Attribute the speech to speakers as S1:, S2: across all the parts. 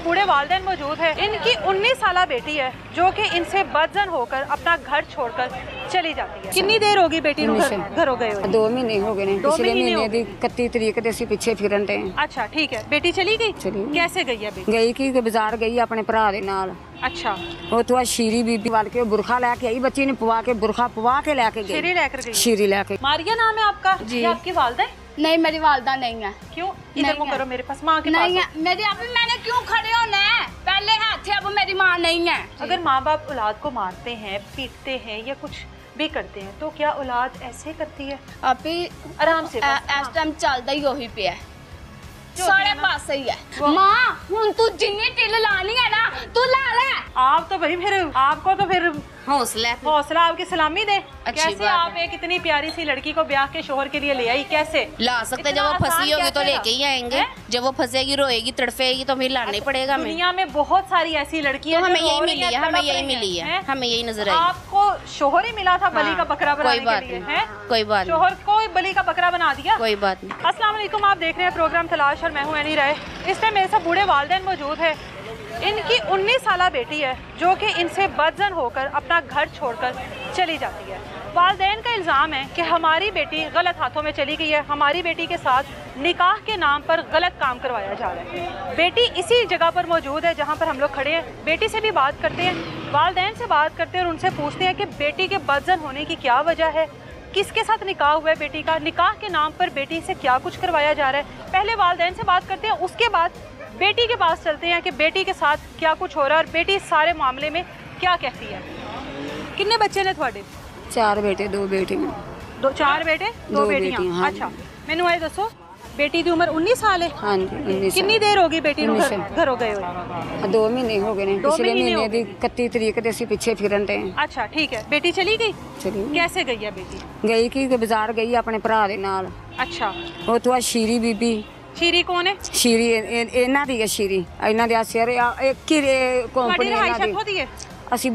S1: बूढ़े वालिदैन मौजूद है। इनकी 19 साला बेटी है जो कि इनसे बदजन होकर अपना घर छोड़कर चली जाती है। कितनी देर होगी बेटी घरों गए?
S2: 2 महीने हो गए ने। पिछले महीने दी 31 तरीक दे पिछे फिरन दे।
S1: अच्छा ठीक है, बेटी चली गई? कैसे गई है बेटी?
S2: गई कि बाजार गई अपने भरा दे नाल।
S1: अच्छा,
S2: उतो शीरी बीबी वाल के बुरखा लेके आई, बच्ची ने पवा के बुरखा पवा के लेके गई।
S1: शीरी लेकर गई?
S2: शीरी लेके।
S1: मारिया नाम है आपका?
S3: जी।
S1: आपकी वालदा?
S3: नहीं, मेरी वालदा नहीं है।
S1: क्यों? इधर को करो, मेरे पास माँ के
S3: नहीं
S1: पास
S3: है मेरी। अभी मैंने क्यों खड़े होना है? पहले हाथ थे, अब मेरी माँ नहीं है।
S1: अगर माँ बाप औलाद को मारते हैं, पीटते हैं या कुछ भी करते हैं तो क्या औलाद ऐसे करती है?
S3: अभी
S1: आराम से
S3: इस टाइम चलदा ही वही पे है, सारे पास ही है। माँ हुन तू जिन्नी टिल लानी है ना तू ला ले।
S1: आप तो भाई फिर आपको तो फिर हौसला आपकी सलामी दे। कैसे आप एक इतनी प्यारी सी लड़की को ब्याह के शोहर के लिए ले आई? कैसे
S4: ला सकते? जब वो फंसी होगी तो लेके ही आएंगे। जब वो फंसेगी, रोएगी, तड़फेगी तो फिर लाना ही पड़ेगा।
S1: दुनिया में बहुत सारी ऐसी लड़कियां,
S4: हमें यही मिली है, हमें यही मिली है, हमें यही नजर आई।
S1: आपको शोहर ही मिला था बलि का बकरा बनाने के लिए? है
S4: कोई बात नहीं,
S1: शोहर को बलि का बकरा बना दिया?
S4: कोई बात नहीं।
S1: अस्सलाम वालेकुम, आप देख रहे हैं प्रोग्राम तलाश और मैं हूं एनी राय। इस टाइम मेरे साथ बूढ़े वालिदैन मौजूद है। इनकी 19 साला बेटी है जो कि इनसे बदजन होकर अपना घर छोड़कर चली जाती है। वालिदैन का इल्ज़ाम है कि हमारी बेटी गलत हाथों में चली गई है, हमारी बेटी के साथ निकाह के नाम पर गलत काम करवाया जा रहा है। बेटी इसी जगह पर मौजूद है जहां पर हम लोग खड़े हैं। बेटी से भी बात करते हैं, वालिदैन से बात करते हैं और उनसे पूछते हैं कि बेटी के बदजन होने की क्या वजह है, किसके साथ निकाह हुआ है बेटी का, निकाह के नाम पर बेटी से क्या कुछ करवाया जा रहा है। पहले वालिदैन से बात करते हैं, उसके बाद बेटी के पास चलते हैं कि बेटी के साथ क्या कुछ हो रहा है और बेटी इस सारे मामले में क्या कहती है। कितने बच्चे ने थोड़े?
S2: 4 बेटे 2 बेटियां।
S1: 4 बेटे 2 बेटियां।
S2: हाँ।
S1: अच्छा, मैनू आए दसो, बेटी की उम्र 19 साल है?
S2: हाँ जी, 19 साल।
S1: कितनी देर होगी बेटी घरों गए?
S2: 2 महीने हो गए ने। पिछले महीने दी 31 तरीक दे पिछे फिरन दे।
S1: अच्छा ठीक है, बेटी चली गई? कैसे गई है बेटी?
S2: गई कि बाजार गई अपने भरा दे नाल।
S1: अच्छा,
S2: उतो शीरी बीबी।
S1: शीरी कौन है?
S2: शीरी इन्हां दी है। शीरी इन्हां दे सिर एक ही कंपनी इन्हां दी। ਅਸੀਂ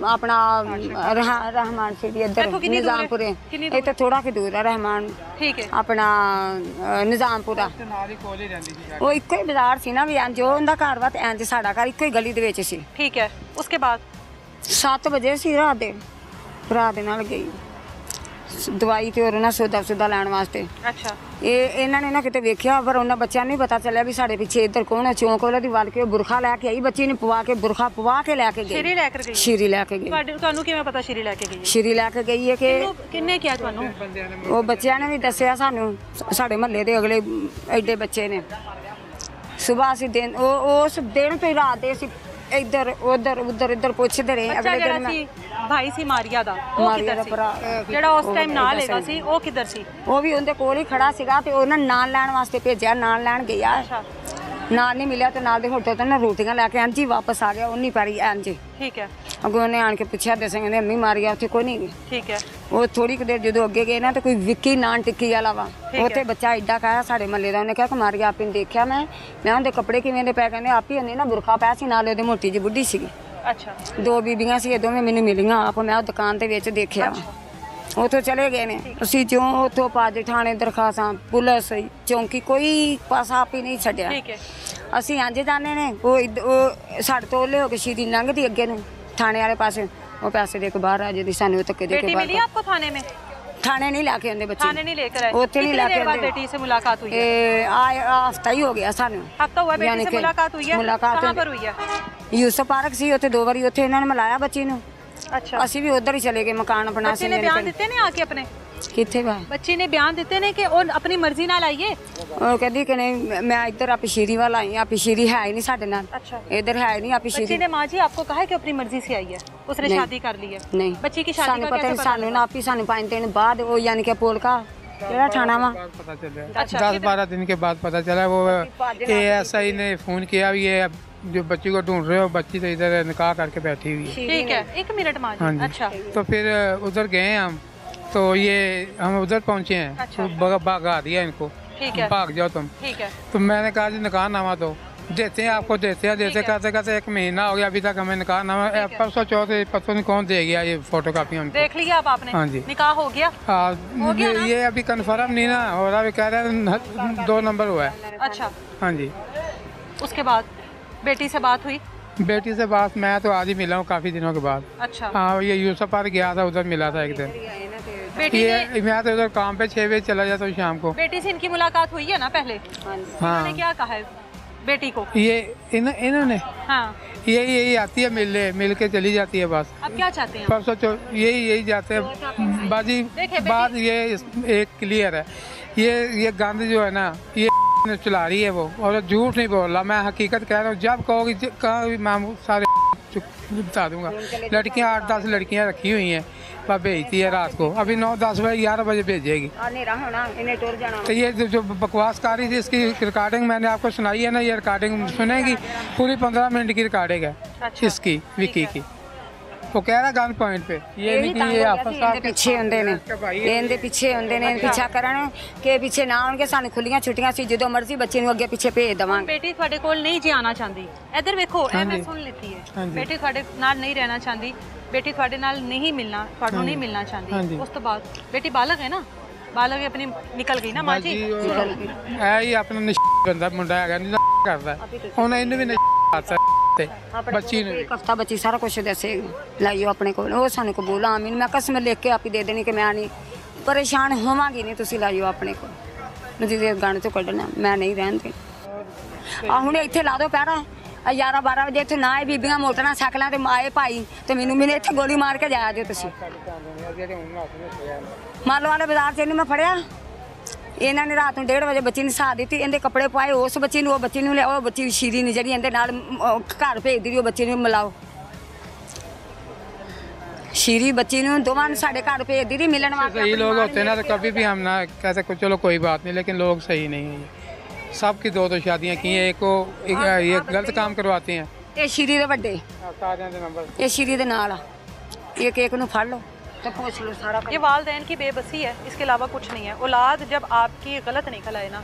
S2: ਆਪਣਾ रहमान सिटी इधर निजामपुरे इतना थोड़ा कि दूर है रहमान।
S1: ठीक है।
S2: अपना निजामपुरा वो इको ही बाजार सी ना भी इंज उनका घर वा इंज साडा घर इको ही गली दे विच सी।
S1: ठीक है। उसके बाद
S2: 7 बजे सी रात दे भरा दे नाल गई दवाई ते और ना सौदा लैण वास्ते।
S1: अच्छा,
S2: इन्हां ने ना किते वेखिया पर उन्हां बच्चियां नहीं पता चलिया भी साडे पिछे इधर कौन है। चौंक वाले दी वल के बुरखा लेके आई, बच्ची ने पवा के बुरखा पवा के लेके गई।
S1: शीरी लेकर गई?
S2: शीरी लेके गई।
S1: ਤੁਹਾਨੂੰ ਕਿਵੇਂ ਪਤਾ शीरी लेके गई?
S2: शीरी लेके गई है कि
S1: ਕਿੰਨੇ ਕਿਹਾ ਤੁਹਾਨੂੰ?
S2: ਉਹ ਬੱਚਿਆਂ ਨੇ ਵੀ ਦੱਸਿਆ ਸਾਨੂੰ, ਸਾਡੇ ਮਹੱਲੇ ਦੇ ਅਗਲੇ ਐਡੇ ਬੱਚੇ ਨੇ। ਸਵੇਰ ਅਸੀਂ ਦਿਨ ਉਸ ਦਿਨ ਤੋਂ ਹੀ ਰਾਤ ਦੇ ਅਸੀਂ ਇੱਧਰ ਉੱਧਰ ਪੁੱਛਦੇ ਰਹੇ।
S1: ਅਗਲੇ ਦਿਨ ਭਾਈ ਸੀ ਮਾਰੀਆ ਦਾ, ਉਹ ਕਿੱਧਰ ਸੀ? ਜਿਹੜਾ ਉਸ ਟਾਈਮ ਨਾਲ ਹੈਗਾ ਸੀ ਉਹ ਕਿੱਧਰ ਸੀ?
S2: ਉਹ ਵੀ ਉਹਦੇ ਕੋਲ ਹੀ ਖੜਾ ਸੀਗਾ ਤੇ ਉਹਨਾਂ ਨਾਲ ਲੈਣ ਵਾਸਤੇ ਭੇਜਿਆ, ਨਾਲ ਲੈਣ ਗਿਆ। ਨਾਲ ਨਹੀਂ ਮਿਲਿਆ ਤੇ ਨਾਲ ਦੇ ਹੋਟਲ ਤੋਂ ਨਾ ਰੋਟੀਆਂ ਲੈ ਕੇ ਇੰਜ ਹੀ ਵਾਪਸ ਆ ਗਿਆ ਉਨੀ ਪੈਰੀ ਇੰਜ।
S1: ਠੀਕ ਹੈ।
S2: ਅੱਗੋਂ ਉਹਨੇ ਆਣ ਕੇ ਪੁੱਛਿਆ ਦੱਸਿਆ ਕਹਿੰਦੇ ਅੰਮੀ ਮਾਰੀਆ ਉੱਥੇ ਕੋਈ ਨਹੀਂ।
S1: ਠੀਕ ਹੈ।
S2: ਉਹ ਥੋੜੀ ਕੁ ਦੇਰ ਜਦੋਂ ਅੱਗੇ ਗਏ ਨਾ ਤੇ ਕੋਈ ਵਿੱਕੀ ਨਾਨ ਟਿੱਕੀ ਵਾਲਾ ਵਾ ਉੱਥੇ ਬੱਚਾ ਐਡਾ ਕਾਇਆ ਸਾਡੇ ਮੱਲੇ ਦਾ। ਉਹਨੇ ਕਿਹਾ ਕਿ ਮਾਰੀਆ ਆਪੀ ਨੂੰ ਦੇਖਿਆ ਮੈਂ ਉਹਦੇ ਕੱਪੜੇ ਕਿਵੇਂ ਦੇ ਪੈ ਕਹਿੰਦੇ ਆਪੀ ਉਹਨੇ ਨਾ ਬੁਰਖਾ ਪਾਇਆ ਸੀ, ਨਾਲ ਉਹਦੇ ਮੋਟੀ ਜਿਹੀ ਬੁੱਢੀ ਸੀਗੀ।
S1: ਅੱਛਾ।
S2: 2 ਬੀਬੀਆਂ ਸੀ, ਦੋਵੇਂ ਮੈਨੂੰ ਮਿਲੀਆਂ ਆਪ। ਮੈਂ ਉਹ ਦੁਕਾਨ ਦੇ ਵਿੱਚ ਦੇਖਿਆ। ਉੱਥੋਂ ਚਲੇ ਗਏ ਨੇ ਅਸੀਂ ਜਿਉਂ ਉੱਥੋਂ ਪਾਜ ਥਾਣੇ ਦਰਖਾਸਤਾਂ ਪੁਲਿਸ ਚੌਂਕੀ ਕੋਈ ਪਾਸਾ ਆਪੀ ਨਹੀਂ ਛੱਡਿਆ।
S1: ਠੀਕ ਹੈ।
S2: ਅਸੀਂ ਇੰਜ ਜਾਂਦੇ ਨੇ ਉਹ ਸਾਡੇ ਤੋਂ ਉਹਲੇ ਹੋ ਕੇ ਸ਼ੀਰੀ ਲੰਘਦੀ ਅੱਗੇ ਨੂੰ थाने वाले पास वो पैसे दे के बाहर आ जाती सानू धक्के दे के।
S1: बेटी मिली आपको थाने में?
S2: थाने नहीं लाके आंदे बच्चे,
S1: थाने नहीं लेकर आए।
S2: ओथे नहीं लाके आंदे।
S1: बेटी से मुलाकात हुई है?
S2: हफ्ता ही हो गया सानू।
S1: हफ्ता हुआ बेटी से मुलाकात हुई है?
S2: मुलाकात
S1: कहां पर हुई है?
S2: यूसुफ पार्क सी ओथे 2 बारी ओथे इन्हां ने मिलाया बच्ची नू।
S1: अच्छा।
S2: ਅਸੀਂ ਵੀ ਉਧਰ ਹੀ ਚਲੇ ਗਏ ਮਕਾਨ ਆਪਣਾ।
S1: बच्ची ने बयान दिते ने आके अपने?
S2: ਕਿੱਥੇ ਵਾ?
S1: बच्ची ने बयान दिते ने कि ਉਹ अपनी मर्जी ਨਾਲ ਆਈਏ?
S2: ਉਹ ਕਹਿੰਦੀ ਕਿ ਨਹੀਂ ਮੈਂ ਇੱਧਰ ਆਪੀ ਸ਼ੀਰੀ ਵਾਲਾ ਆਈ। ਆਪੀ ਸ਼ੀਰੀ ਹੈ ਹੀ ਨਹੀਂ ਸਾਡੇ ਨਾਲ।
S1: अच्छा।
S2: इधर है नहीं आपी
S1: बच्ची
S2: शरीर।
S1: ने माँ जी आपको कहा है कि अपनी मर्जी से आई है? उसने शादी कर ली है?
S2: नहीं।
S1: बच्ची की शादी
S2: सानू
S1: का
S2: पता
S1: कैसे
S2: नहीं, सानू ना आपी सानू 5 दिन बाद वो यानी कि पोलका केड़ा थाना वा
S5: पता चला।
S1: अच्छा,
S5: 10-12 दिन के बाद पता चला वो ASI ने फोन किया ये जो बच्ची को ढूंढ रहे हो, बच्ची तो इधर निकाह करके बैठी हुई है।
S1: ठीक है, 1 मिनट माँ जी। अच्छा।
S5: तो फिर उधर गए हम, तो ये हम उधर पहुंचे हैं।
S1: अच्छा।
S5: तो भगा दिया इनको।
S1: ठीक है।
S5: भाग जाओ तुम।
S1: ठीक है।
S5: तो मैंने कहा जी निकाह नामा दो। देते हैं आपको, देते हैं करते करते 1 महीना हो गया, अभी तक हमें निकाह नामा परसों चौथे पता नहीं कौन दे गया ये फोटो कापी हमको।
S1: देख लिया अब आपने?
S5: हाँ जी।
S1: निकाह हो गया?
S5: हाँ, ये अभी कन्फर्म नहीं ना हो रहा, कह रहे हैं 2 नंबर हुआ है।
S1: अच्छा।
S5: हाँ जी।
S1: उसके बाद बेटी से बात हुई?
S5: बेटी से बात मैं तो आज ही मिला हूँ काफी दिनों के बाद।
S1: अच्छा।
S5: हाँ, ये यूसुफ पर गया था, उधर मिला था एक दिन।
S1: बेटी
S5: ये मैं तो उधर काम पे 6 बजे चला जाता हूँ शाम को।
S1: बेटी से इनकी मुलाकात हुई है ना पहले?
S5: हाँ।
S1: इन्होंने क्या कहा है बेटी को?
S5: ये इन्होंने
S1: हाँ।
S5: यही आती है मिल के चली जाती है बस।
S1: अब क्या चाहते हैं?
S5: परसों यही जाते हैं बाजी। बात ये एक क्लियर है, ये गंद जो है ना ये चला रही है वो, और झूठ नहीं बोल रहा, मैं हकीकत कह रहा हूँ। जब कहोगी कहा मैं सारे बता दूंगा। लड़कियां 8-10 लड़कियां रखी हुई हैं, वह भेजती है रात को, अभी 9-10 बजे 11 बजे भेजेगी। तो ये जो बकवास कर रही थी इसकी रिकॉर्डिंग मैंने आपको सुनाई है ना, ये रिकॉर्डिंग सुनेगी, पूरी 15 मिनट की रिकॉर्डिंग है। अच्छा। इसकी विकी की। वो कह रहा गन पॉइंट पे ये नहीं कि ये आपस में
S2: ਪਿੱਛੇ ਹੁੰਦੇ ਨੇ, ਇਹਦੇ ਪਿੱਛੇ ਹੁੰਦੇ ਨੇ, ਪਿੱਛਾ ਕਰਨ ਕਿ ਪਿੱਛੇ ਨਾ ਹੋਣਗੇ। ਸਾਨੂੰ ਖੁੱਲੀਆਂ ਛੁੱਟੀਆਂ ਸੀ, ਜਦੋਂ ਮਰਜ਼ੀ ਬੱਚੇ ਨੂੰ ਅੱਗੇ ਪਿੱਛੇ ਭੇਜ ਦੇਵਾਂਗੇ।
S1: ਬੇਟੀ ਤੁਹਾਡੇ ਕੋਲ ਨਹੀਂ ਜੀ ਆਣਾ ਚਾਹੁੰਦੀ? ਇੱਧਰ ਵੇਖੋ, ਇਹ ਮੈਂ ਸੁਣ ਲਿੱਤੀ ਹੈ। ਬੇਟੀ ਤੁਹਾਡੇ ਨਾਲ ਨਹੀਂ ਰਹਿਣਾ ਚਾਹੁੰਦੀ, ਬੇਟੀ ਤੁਹਾਡੇ ਨਾਲ ਨਹੀਂ ਮਿਲਣਾ, ਤੁਹਾਨੂੰ ਨਹੀਂ ਮਿਲਣਾ ਚਾਹੁੰਦੀ। ਉਸ ਤੋਂ ਬਾਅਦ ਬੇਟੀ ਬਾਲਗ ਹੈ ਨਾ, ਬਾਲਗ ਹੈ ਆਪਣੀ, ਨਿਕਲ ਗਈ ਨਾ ਮਾਂ ਜੀ।
S5: ਇਹ ਹੀ ਆਪਣਾ ਬੰਦਾ ਮੁੰਡਾ ਹੈਗਾ ਨਹੀਂ ਕਰਦਾ, ਹੁਣ ਇਹਨੂੰ ਵੀ ਨਸ਼ਾ बच्ची ने
S2: एक हफ्ता बच्ची सारा कुछ दसेगी लाइयो अपने को, वो सानू कबूल आमीन। मैं कसम लेके आप ही दे देनी कि मैं नहीं परेशान होवांगी नहीं, तुसी लाइयो अपने को। मुझे गाने तो कढ़ना मैं नहीं रहन दे। आ हुणे इत्थे ला दो पैरा 11-12 बजे इत्थे ना आए बीबियां मोटरसाइकिल साइकिलां ते आए भाई ते मैनू इत्थे गोली मार के जाया जो तुसी। मालो वाले बाजार च मैं फड़िया, ਇਹਨਾਂ ਨੇ ਰਾਤ ਨੂੰ 1:30 ਵਜੇ ਬੱਚੀ ਨੂੰ ਸਾਹ ਦਿੱਤੀ, ਇਹਦੇ ਕੱਪੜੇ ਪਾਏ ਉਸ ਬੱਚੀ ਨੂੰ, ਉਹ ਬੱਚੀ ਨੂੰ ਲਿਆ, ਉਹ ਬੱਚੀ ਸ਼ੀਰੀ ਨਹੀਂ ਜਿਹੜੀ ਇਹਦੇ ਨਾਲ ਘਰ ਭੇਜਦੀ ਰਹੀ, ਉਹ ਬੱਚੀ ਨੂੰ ਮਿਲਾਓ। ਸ਼ੀਰੀ ਬੱਚੀ ਨੂੰ ਦੋਵਾਂ ਨੂੰ ਸਾਡੇ ਘਰ ਭੇਜਦੀ ਰਹੀ ਮਿਲਣ ਵਾਸਤੇ।
S5: सही लोग होते ना तो कभी भी हम ना कहते कुछ चलो कोई बात नहीं, लेकिन लोग सही नहीं है। सबकी 2 शादियाँ की हैं, एक को ये गलत काम करवाते हैं।
S2: ਇਹ ਸ਼ੀਰੀ ਦੇ ਵੱਡੇ, ਇਹ ਸ਼ੀਰੀ ਦੇ ਨਾਲ ਆ, ਇੱਕ ਨੂੰ ਫੜ ਲਓ तो पूछ लो सारा।
S1: ये वालदैन की बेबसी है, इसके अलावा कुछ नहीं है। औलाद जब आपकी गलत निकल आए ना,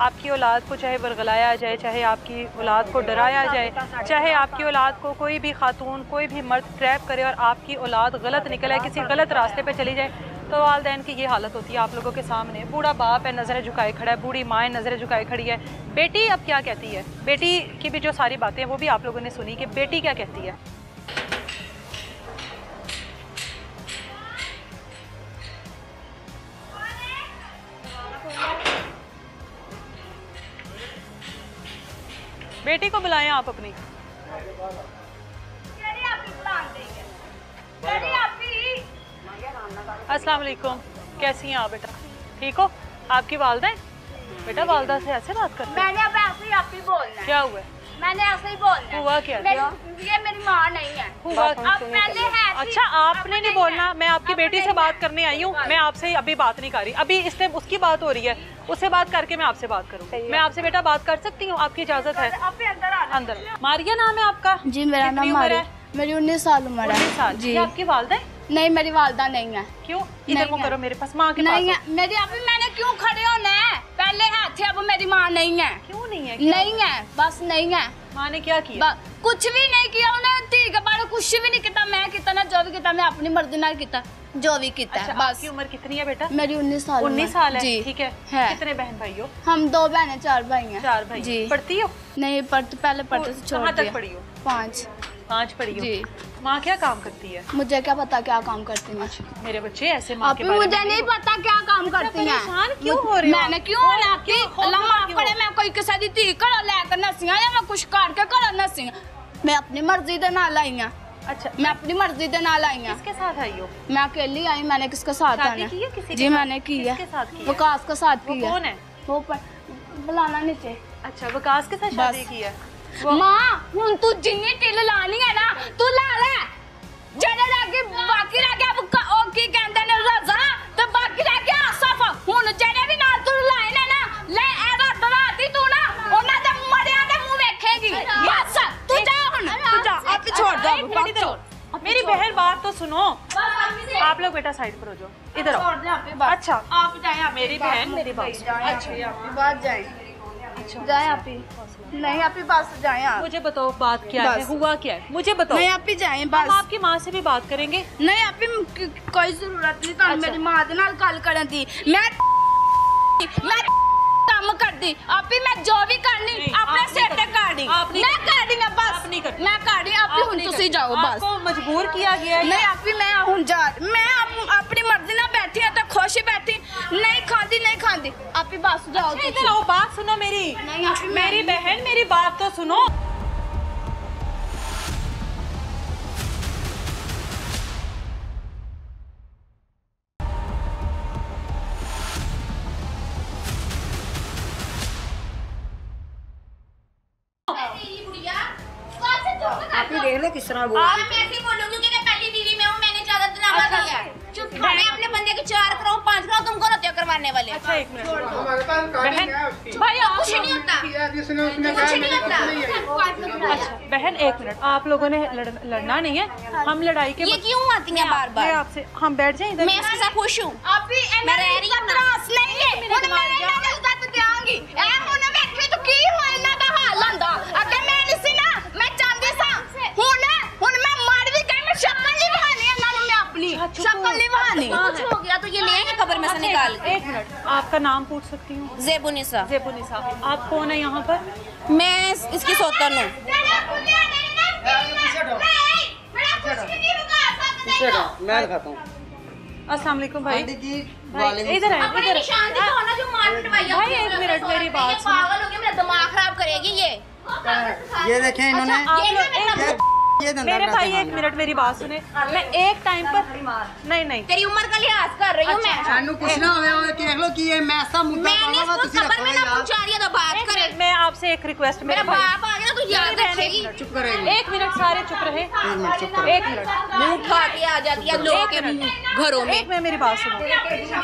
S1: आपकी औलाद को चाहे वर्गलाया जाए, चाहे आपकी औलाद को डराया जाए, चाहे आपकी औलाद को कोई भी खातून कोई भी मर्द ट्रैप करे और आपकी औलाद गलत निकल आए, किसी गलत रास्ते पे चली जाए, तो वालदैन की ये हालत होती है आप लोगों के सामने। बूढ़ा बाप है नज़रें झुकाए खड़ा है, बूढ़ी माँ नज़रें झुकाए खड़ी है। बेटी अब क्या कहती है, बेटी की भी जो सारी बातें हैं वो भी आप लोगों ने सुनी कि बेटी क्या कहती है। बेटी को बुलाएं आप अपनी। अस्सलाम वालेकुम, कैसी हैं आप बेटा? ठीक हो? आपकी वालदा है? बेटा वालदा से ऐसे बात करते हैं?
S3: मैंने अब ऐसे ही आप ही बोलना है।
S1: क्या हुआ?
S3: मैंने ऐसे ही बोलना है।
S1: हुआ क्या?
S3: ये मेरी माँ नहीं है।
S1: हुआ
S3: अब पहले है।
S1: अच्छा, आपने नहीं बोलना, मैं आपकी बेटी से बात करने आई हूँ, मैं आपसे अभी बात नहीं कर रही, अभी इस टाइम उसकी बात हो रही है, उससे बात करके मैं आपसे बात करूँ। मैं आपसे बेटा बात कर सकती हूँ? आपकी इजाजत है? अंदर। मारिया नाम है आपका?
S3: जी मेरा नाम मारिया। मेरी 19 साल उम्र है।
S1: 19 साल जी। आपकी वालदा है?
S3: नहीं मेरी वालदा नहीं है।
S1: क्यों? इधर को करो, मेरे पास माँ के पास
S3: नहीं है मेरी। अभी मैंने क्यों खड़े होना है? पहले है थे, अब मेरी माँ नहीं है।
S1: क्यों नहीं है?
S3: नहीं है, बस नहीं है।
S1: माँ ने क्या किया?
S3: कुछ भी नहीं किया उन्हें, ठीक है बारे कुछ भी नहीं किया। मैं कितना ना जो भी किया मैं अपनी मर्जी ना किया, जो भी किया।
S1: अच्छा,
S3: बस।
S1: आपकी उम्र कितनी है बेटा?
S3: मेरी 19 साल।
S1: 19 साल है?
S3: जी
S1: ठीक है। कितने बहन भाई हो?
S3: हम 2 बहनें 4 भाई हैं।
S1: 4 भाई।
S3: जी।
S1: पढ़ती हो?
S3: नहीं पढ़ती, पहले पढ़ते से छोड़
S1: दिया। कहाँ तक पढ़ी हो?
S3: 5
S1: पढ़ी हो?
S3: जी।
S1: माँ क्या काम करती है?
S3: मुझे क्या पता क्या काम करती है।
S1: मेरे बच्चे ऐसे माँ के बारे में
S3: मुझे नहीं पता क्या काम करती हैं।
S1: परेशान क्यों हो रहे हो?
S3: मैंने क्यों लाती अल्लाह माफ करे, मैं कोई किसी दी धी घरों लेकर नसियां या मैं कुछ करके घरों नसियां, मैं अपनी मर्जी दे नाल आई हां।
S1: अच्छा,
S3: मैं अपनी मर्जी दे नाल आई हां।
S1: किसके साथ आई हो?
S3: मैं अकेली आई, मैंने किसके साथ आना है? जी मैंने की है।
S1: किसके साथ की है?
S3: विकास के साथ की है।
S1: कौन है
S3: वो? बुलाना नीचे।
S1: अच्छा, विकास के साथ शादी की है?
S3: मां हुन तू जिन्नी टिल लानी है ना तू ला ले, जड़े लागे बाकी रह गया ओ की कहंदे ने रजा, ते बाकी रह गया आसफ। हुन जड़े भी नाल तू लाए ने ना ले ए रात रात ही तू ना ओना दे मरिया दे मुंह वेखेगी। बस तू जा, हुन तू जा, आप छोड़ दो।
S1: मेरी बहन बात तो सुनो। आप लोग बेटा साइड पर हो जाओ, इधर आओ। अच्छा
S3: आप जाए,
S1: मेरी बहन मेरी बात।
S3: अच्छा आपकी बात जाए। अच्छा जाए आप ही। नहीं आप ही बात जाए आप।
S1: मुझे बताओ बात क्या है, हुआ क्या है, मुझे बताओ।
S3: नहीं आप ही जाए बस।
S1: हम आपकी माँ से भी बात करेंगे।
S3: नहीं आप ही कोई जरूरत नहीं। कल मेरी माँ दे नाल गल करन दी। मैं काम करदी आपी मैं जो भी करनी अपने सिर ते करनी मैं करनी ना बस मैं करनी आपी हुन तुसी जाओ बस
S1: आपको मजबूर किया गया है
S3: नहीं आपी मैं हुन जा मैं अपनी मर्जी ना बैठी है तो खुश बैठी नहीं खांदी आपी बस जाओ
S1: इधर आओ बात सुनो मेरी मेरी बहन मेरी बात तो सुनो
S2: आप ही देख लो किस तरह बोल
S4: मैं ऐसे ही बोलूंगी कि मैं पहली बीवी में हूँ, मैंने ज्यादा ड्रामा किया है। चुप मैं अपने बंदे के 4 कराऊं 5 कराऊं, तुम कौन होते हो करवाने वाले?
S1: अच्छा एक मिनट
S5: हमारे पास रिकॉर्डिंग है उसकी।
S1: भाई आप
S4: कुछ नहीं होता,
S5: जिसने उसने
S4: कुछ नहीं होता।
S1: अच्छा बहन एक मिनट आप लोगों ने लड़ना नहीं है हम लड़ाई के
S4: ये क्यों आती हैं बार
S1: मैं
S4: बार?
S1: आपसे हम बैठ जाएं इधर
S4: मैं इसके साथ खुश हूँ।
S3: आपी
S4: मैं रह रही हूँ ना।
S3: नहीं है हुन मैं इज्जत देंगी ए हुन वेखे तो की हो इना दा हाल आंदा अगे मैं नहीं सी ना मैं चांदी सा हुन मैं मार भी गई मैं शक्ल नहीं बहानी इना मैं अपनी शक्ल नहीं बहानी
S4: कुछ हो गया तो ये ले आएंगे कब्र में से निकाल के।
S1: एक मिनट आपका नाम पूछ सकती हूँ?
S4: ज़ेबुनिसा।
S1: ज़ेबुनिसा आप कौन है यहाँ पर?
S4: मैं इसकी सौतन हूँ।
S6: मैं दिखाता हूँ।
S1: अस्सलाम वालेकुम भाई
S6: वालेकुम
S1: इधर है इधर
S4: निशान दिखाओ ना जो मार पिटवाई
S1: भाई एक मिनट मेरी बात सुनो
S4: पागल हो गया, मेरा दिमाग खराब करेगी ये।
S6: ये देखें इन्होंने
S1: आप लोग
S6: ये धंधा
S1: मेरे
S6: करते
S1: भाई
S6: हैं।
S1: एक मिनट मेरी बात सुने मैं एक टाइम पर नहीं
S4: तेरी उम्र का लिहाज कर रही हूँ मैं।
S6: सानू कुछ ना होवे देख लो कि ये मैं ऐसा मुद्दा
S4: मैंने
S6: पाऊंगा
S4: इसको
S6: तुसी
S4: कब्र
S6: रखो
S4: में ना
S6: यार
S4: पहुंचा दिया तो बात करे।
S1: मैं आपसे एक रिक्वेस्ट
S4: मेरा
S1: मेरे भाई
S4: बाप आ गया तो याद रखेगी।
S6: चुप करेंगे
S1: एक मिनट सारे चुप रहे
S6: चुप करो
S1: एक मिनट
S4: मुंह उठा के आ जाती है लोगों के घरों में।
S1: एक मिनट मेरी बात सुनो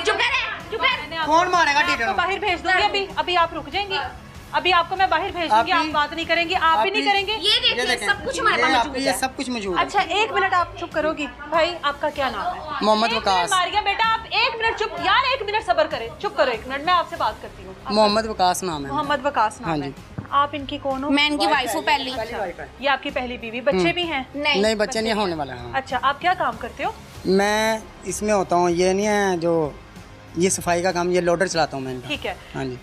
S4: चुप कर।
S6: कौन मारेगा
S1: आपको
S6: टीचर
S1: बाहर भेज दूंगी अभी आप रुक जाएंगी अभी आपको मैं बाहर भेज दूंगी आप बात नहीं करेंगी आप भी नहीं करेंगे
S4: ये देखिए सब कुछ हमारे पास मौजूद
S6: ये
S4: है।
S6: सब कुछ मौजूद है।
S1: अच्छा एक मिनट आप चुप करोगी भाई आपका क्या नाम है?
S6: मोहम्मद
S1: एक
S6: वकास।
S1: मिनट मारिया बेटा आप एक मिनट चुप यार एक मिनट सब्र करें चुप करो एक मिनट मैं आपसे बात करती हूँ
S6: मोहम्मद वकास नाम है।
S1: मोहम्मद वकास नाम
S6: हाँ
S1: है
S6: जी।
S1: आप इनकी कौन हो?
S4: मैं इनकी वाइफ हूँ पहली।
S1: ये आपकी पहली बीवी बच्चे भी हैं?
S6: नहीं बच्चे नहीं होने वाले हैं।
S1: अच्छा आप क्या काम करते हो?
S6: मैं इसमें होता हूँ ये नहीं है जो ये सफाई का काम ये लोडर चलाता हूँ मैं इनका।
S1: ठीक है
S6: हाँ जी।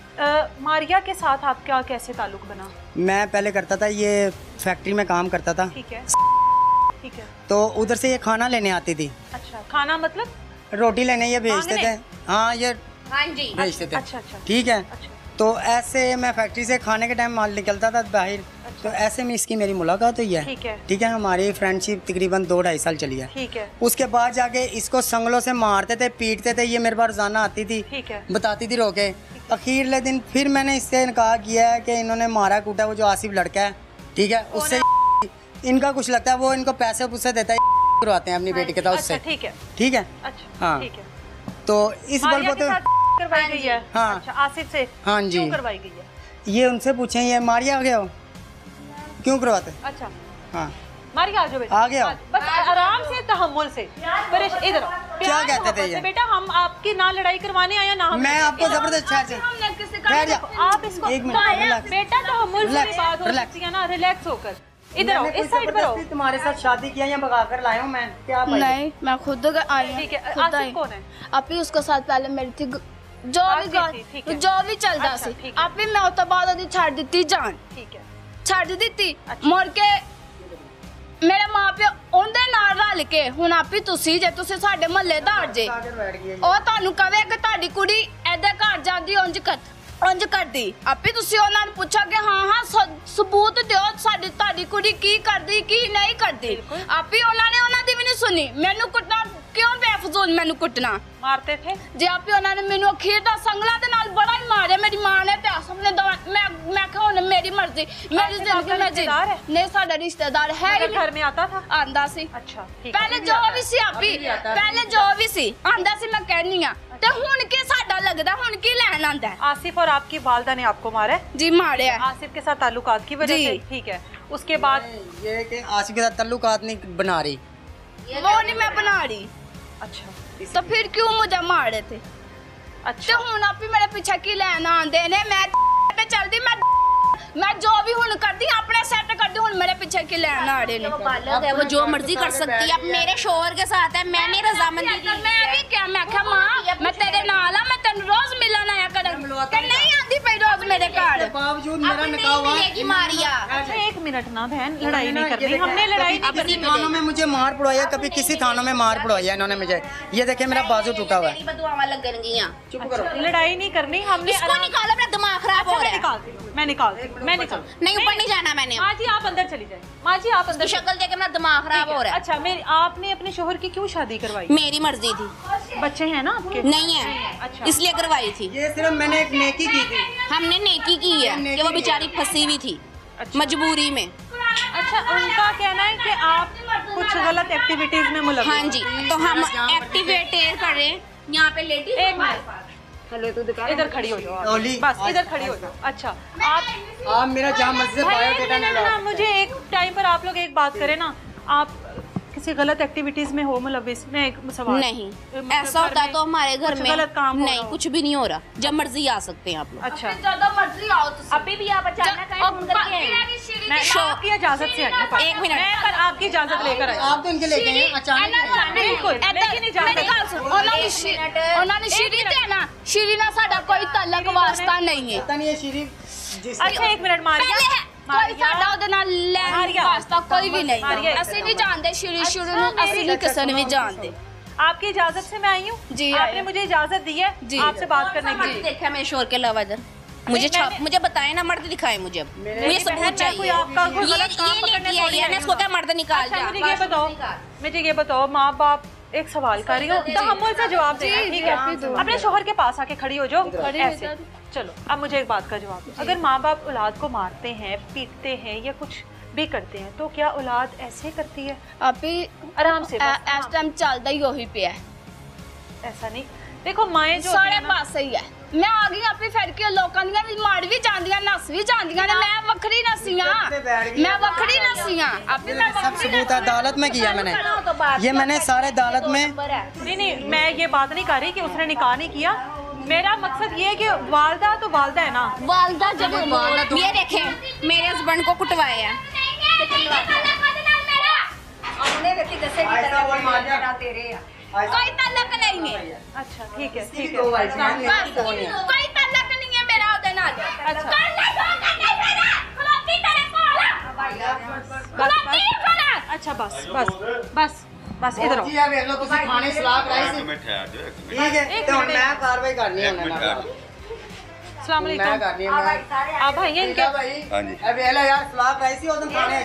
S1: मारिया के साथ आपका कैसे ताल्लुक बना?
S6: मैं पहले करता था ये फैक्ट्री में काम करता था
S1: ठीक है ठीक है
S6: तो उधर से ये खाना लेने आती थी।
S1: अच्छा खाना मतलब?
S6: रोटी लेने ये भेजते
S1: मांगने?
S6: थे। हाँ ये
S4: हाँ जी।
S6: भेजते थे।
S1: अच्छा अच्छा
S6: ठीक है
S1: अच्छा
S6: तो ऐसे मैं फैक्ट्री से खाने के टाइम माल निकलता था बाहर तो ऐसे में इसकी मेरी मुलाकात हुई है।
S1: ठीक है
S6: ठीक है हमारी फ्रेंडशिप तकरीबन 2-2.5 साल चली है।
S1: ठीक है
S6: उसके बाद जाके इसको संगलों से मारते थे पीटते थे ये मेरे पास रोजाना आती थी
S1: ठीक है
S6: बताती थी रोके। अखीरले दिन फिर मैंने इससे इनकार किया है कि इन्होंने मारा कूटा वो जो आसिफ लड़का है ठीक है उससे इनका कुछ लगता है वो इनको पैसे पुसे देता है करवाते हैं अपनी बेटी के साथ उससे।
S1: ठीक है
S6: ठीक है
S1: अच्छा
S6: हाँ
S1: ठीक है
S6: तो इस बल
S1: मारिया
S6: को
S1: के
S6: तो
S1: साथ करवाई गई है?
S6: हाँ।
S1: अच्छा आसिफ से
S6: हाँ जी
S1: क्यों करवाई गई है?
S6: ये उनसे पूछे ये मारिया आ गया हो क्यों करवाते?
S1: अच्छा
S6: हाँ
S1: मारिया आ जाओ बेटा
S6: आ गया।
S1: बस आराम से तहम्मुल से इधर आओ।
S6: क्या
S1: प्यार
S6: कहते थे
S1: मोहब्बत
S6: ये?
S1: से बेटा हम आपकी ना लड़ाई करवाने आए ना हम
S6: मैं आपको जबरदस्त ठहर से
S3: हमने किसी
S6: ठहर जा
S1: आप इसको
S6: एक मिनट, relax।
S1: बेटा तहम्मुल से भी
S6: Relax,
S1: बात हो
S6: relax।
S1: सकती है ना रिलैक्स होकर इधर आओ
S6: मैंने
S1: इस
S6: कोई
S1: साइड पर आओ
S6: जबरदस्ती तुम्हारे साथ शादी किया या भगा कर लाया हूँ मैं क्या भाई?
S3: नहीं मैं खुद आई हूँ
S1: ठीक है
S3: खुद
S1: आसिफ
S3: आई
S1: कौन है?
S3: आपी उसके साथ पहले मेरी थी जो भी
S1: बातचीत थी, ठीक है।
S3: जो भी चलता
S1: अच्छा,
S3: सी
S1: ठीक है।
S3: आपी मैं उस तो बाद ਉਹਦੀ ਛੱਡ ਦਿੱਤੀ ਜਾਨ
S1: ठीक है
S3: ਛੱਡ ਦਿੱਤੀ ਮੁੜ ਕੇ ਮੇਰੇ ਮਾਪਿਓ ਉਹਦੇ ਨਾਲ ਰਲ ਕੇ ਹੁਣ ਆਪੀ ਤੁਸੀਂ ਜੇ ਤੁਸੀਂ ਸਾਡੇ ਮਹੱਲੇਦਾਰ ਜੇ
S6: आकर बैठ गई है।
S3: ਉਹ ਤੁਹਾਨੂੰ ਕਵੇ ਕਿ ਤੁਹਾਡੀ ਕੁੜੀ ਐਦੇ ਘਰ ਜਾਂਦੀ ਉਂਝ ਕਰਦੀ ਆਪੇ ਤੁਸੀਂ ਉਹਨਾਂ ਨੂੰ ਪੁੱਛੋ ਕਿ ਹਾਂ ਸਬੂਤ ਦਿਓ ਤੁਹਾਡੀ ਕੁੜੀ ਕੀ ਕਰਦੀ ਕੀ ਨਹੀਂ ਕਰਦੀ ਆਪੇ ਉਹਨਾਂ ਨੇ ਉਹਨਾਂ ਦੀ ਵੀ ਨਹੀਂ ਸੁਣੀ ਮੈਨੂੰ ਕੁੱਟਣਾ ਕਿਉਂ ਬੇਫਜ਼ੂਲ ਮੈਨੂੰ ਕੁੱਟਣਾ
S1: मारते थे
S3: ਜੇ ਆਪੇ ਉਹਨਾਂ ਨੇ ਮੈਨੂੰ ਅਖੀਰ ਦਾ ਸੰਗਲਾਂ ਦੇ ਨਾਲ ਬੜਾ ਹੀ ਮਾਰਿਆ ਮੇਰੀ ਮਾਂ ਨੇ ਤੇ ਆਸਮ ਨੇ ਮੈਂ ਕਿਹਾ ਹੁਣ ਮੇਰੀ ਮਰਜ਼ੀ ਮੇਰੀ ਜ਼ਿੰਦਗੀ ਮੈਂ ਜੀ
S1: रिश्तेदार है?
S3: ਨਹੀਂ ਸਾਡਾ ਰਿਸ਼ਤੇਦਾਰ ਹੈ ਹੀ
S1: घर में आता था
S3: ਆਂਦਾ ਸੀ
S1: अच्छा ठीक है
S3: ਪਹਿਲੇ ਜੋ ਵੀ ਸੀ ਆਪੀ ਪਹਿਲੇ ਜੋ ਵੀ ਸੀ ਆਂਦਾ ਸੀ ਮੈਂ ਕਹਿਨੀ ਆ ਤੇ ਹੁਣ ਕੀ ਸਾਡਾ ਲੱਗਦਾ ਹੁਣ ਕੀ ਲੈਣ ਆਂਦਾ ਹੈ?
S1: आसिफ और आपकी वालदा ने आपको मारा है?
S3: जी मारिया
S1: आसिफ के साथ ताल्लुकात की वजह
S3: जी।
S1: से ठीक है उसके बाद
S6: ये कि आसिफ के साथ तल्लुकात नहीं बना रही
S3: वो नहीं मैं बना रही
S1: अच्छा
S3: तो फिर क्यों मुझे मारे थे
S1: अच्छा
S3: ਤੇ ਹੁਣ ਆਪੀ ਮੇਰੇ ਪਿੱਛੇ ਕੀ ਲੈਣ ਆਂਦੇ ਨੇ ਮੈਂ ਤੇ ਚਲਦੀ मैं जो भी हुन करदी अपने सेट करदी हुन मेरे पीछे की लेना आड़े ने
S4: बालग है वो जो मर्जी कर सकती है अब मेरे शोहर के साथ है मैंने रजामंदी दी
S3: मैं भी क्या मैं क्या मां मैं तेरे नाल आ मैं तेन रोज मिलन आया कर नहीं आंदी पे कई रोज मेरे घर
S6: बावजूद मेरा निकाह हुआ
S4: मारिया।
S1: अच्छा एक मिनट ना बहन, लड़ाई नहीं करनी, हमने लड़ाई नहीं करनी।
S6: थानों में मुझे मार पड़वाया, कभी किसी थानों में मार पड़वाया इन्होंने मुझे। ये देखे मेरा बाजू टूटा हुआ है।
S4: बदुआवां लगनगियां।
S6: चुप करो।
S1: लड़ाई नहीं करनी हमने।
S4: इसको निकालो, अपना दिमाग खराब हो रहा है।
S1: मैं निकाल
S4: नहीं, ऊपर नहीं जाना मैंने।
S1: माँ जी आप अंदर चली जाए, माँ जी आप अंदर।
S4: शक्ल देख के मेरा दिमाग खराब हो रहा है।
S1: अच्छा आपने अपने शोहर की क्यों शादी करवाई?
S4: मेरी मर्जी थी।
S1: बच्चे हैं ना आपके?
S4: नहीं है।
S1: अच्छा
S4: इसलिए करवाई थी।
S6: ये सिर्फ मैंने एक नेकी की थी।
S4: हमने नेकी की है कि वो बेचारी फंसी हुई थी मजबूरी में।
S1: अच्छा उनका कहना है कि आप कुछ गलत एक्टिविटीज में मुलव्वस।
S4: हाँ जी, तो हम एक्टिवेट कर रहे हैं यहाँ पे लेटी।
S1: एक मिनट, इधर खड़ी हो जाओ, बस इधर खड़ी हो जाओ। अच्छा
S6: आप मेरा जहाँ मस्जिद
S1: ना मुझे एक टाइम पर आप लोग एक बात करें ना, आप किसी गलत एक्टिविटीज में हो मुलव्वस? मैं एक सवाल।
S4: नहीं, ऐसा होता तो हमारे घर में
S1: गलत काम
S4: नहीं, कुछ भी नहीं हो रहा। जब मर्जी आ सकते हैं आप लोग।
S1: अच्छा
S3: ज्यादा मर्जी आओ तो
S4: अभी भी आप अचानक आए, फोन करके आए।
S1: मैं आपकी इजाजत से आई।
S4: एक मिनट,
S1: मैं पर आपकी इजाजत लेकर आई।
S6: आप तो इनके लेके हैं अचानक।
S1: बिल्कुल, लेकिन इजाजत।
S3: उन्होंने श्री ते ना, श्री ना साडा कोई तलक वास्ता नहीं है।
S6: पता नहीं है श्री जिस
S1: अच्छा एक मिनट मारिया,
S3: कोई साडा ਉਹਦੇ ਨਾਲ ਲੈਣ ਵਾਸਤਾ ਕੋਈ ਵੀ ਨਹੀਂ। ਅਸੀਂ ਨਹੀਂ ਜਾਣਦੇ ਸ਼ੁਰੂ ਨੂੰ, ਅਸੀਂ ਨਹੀਂ ਕਿਸੇ ਨੂੰ ਵੀ ਜਾਣਦੇ।
S1: आपकी इजाजत से मैं आई हूँ
S3: जी,
S1: आपने मुझे इजाजत दी है आपसे बात करने की।
S4: देखा मेरे शोर के अलावा इधर मुझे बताए ना, मर्द दिखाए मुझे। अब मुझे सबूत चाहिए। ये इसको क्या मर्द निकाल दिया।
S1: मुझे ये बताओ माँ बाप एक सवाल कर रही हो तो हम से जवाब देना, ठीक है? अपने शोहर के पास आके खड़ी हो जाओ ऐसे। चलो अब मुझे एक बात का जवाब दो, अगर माँ बाप औलाद को मारते हैं, पीटते हैं या कुछ भी करते हैं तो क्या औलाद ऐसे करती है?
S3: अभी
S1: आराम से
S3: इस टाइम चलता ही वही पे है।
S1: ऐसा नहीं, देखो माएँ जो
S3: सारे पास ही है। मैं आ गई अपनी फिर के लोगों दी भी मार भी जांदियां, नस भी जांदियां ने। मैं वखरी नसियां, मैं वखरी नसियां। अभी मैं
S6: सब सबूत अदालत में किया मैंने, ये मैंने सारे अदालत में।
S1: नहीं मैं ये बात नहीं कर रही कि उसने निकाह नहीं किया। मेरा मकसद ये है कि वालदा तो वालदा है ना।
S3: वालदा जब
S4: ये देखे मेरे हस्बैंड को कुटवाए हैं।
S3: कोई तलक नहीं है।
S1: अच्छा ठीक है, ठीक है।
S3: कोई तलक नहीं है मेरा ਉਹਦੇ ਨਾਲ।
S1: अच्छा अच्छा बस बस बस बस इधर आओ।
S6: खाने सलाह कराई सी। ठीक है तो मैं कार्रवाई करनी है उन्होंने।
S1: अस्सलाम वालेकुम।
S6: मैं करनी है
S1: आप भाई हैं इनके?
S6: हां जी। अब एला यार सलाह कराई सी उधर खाने।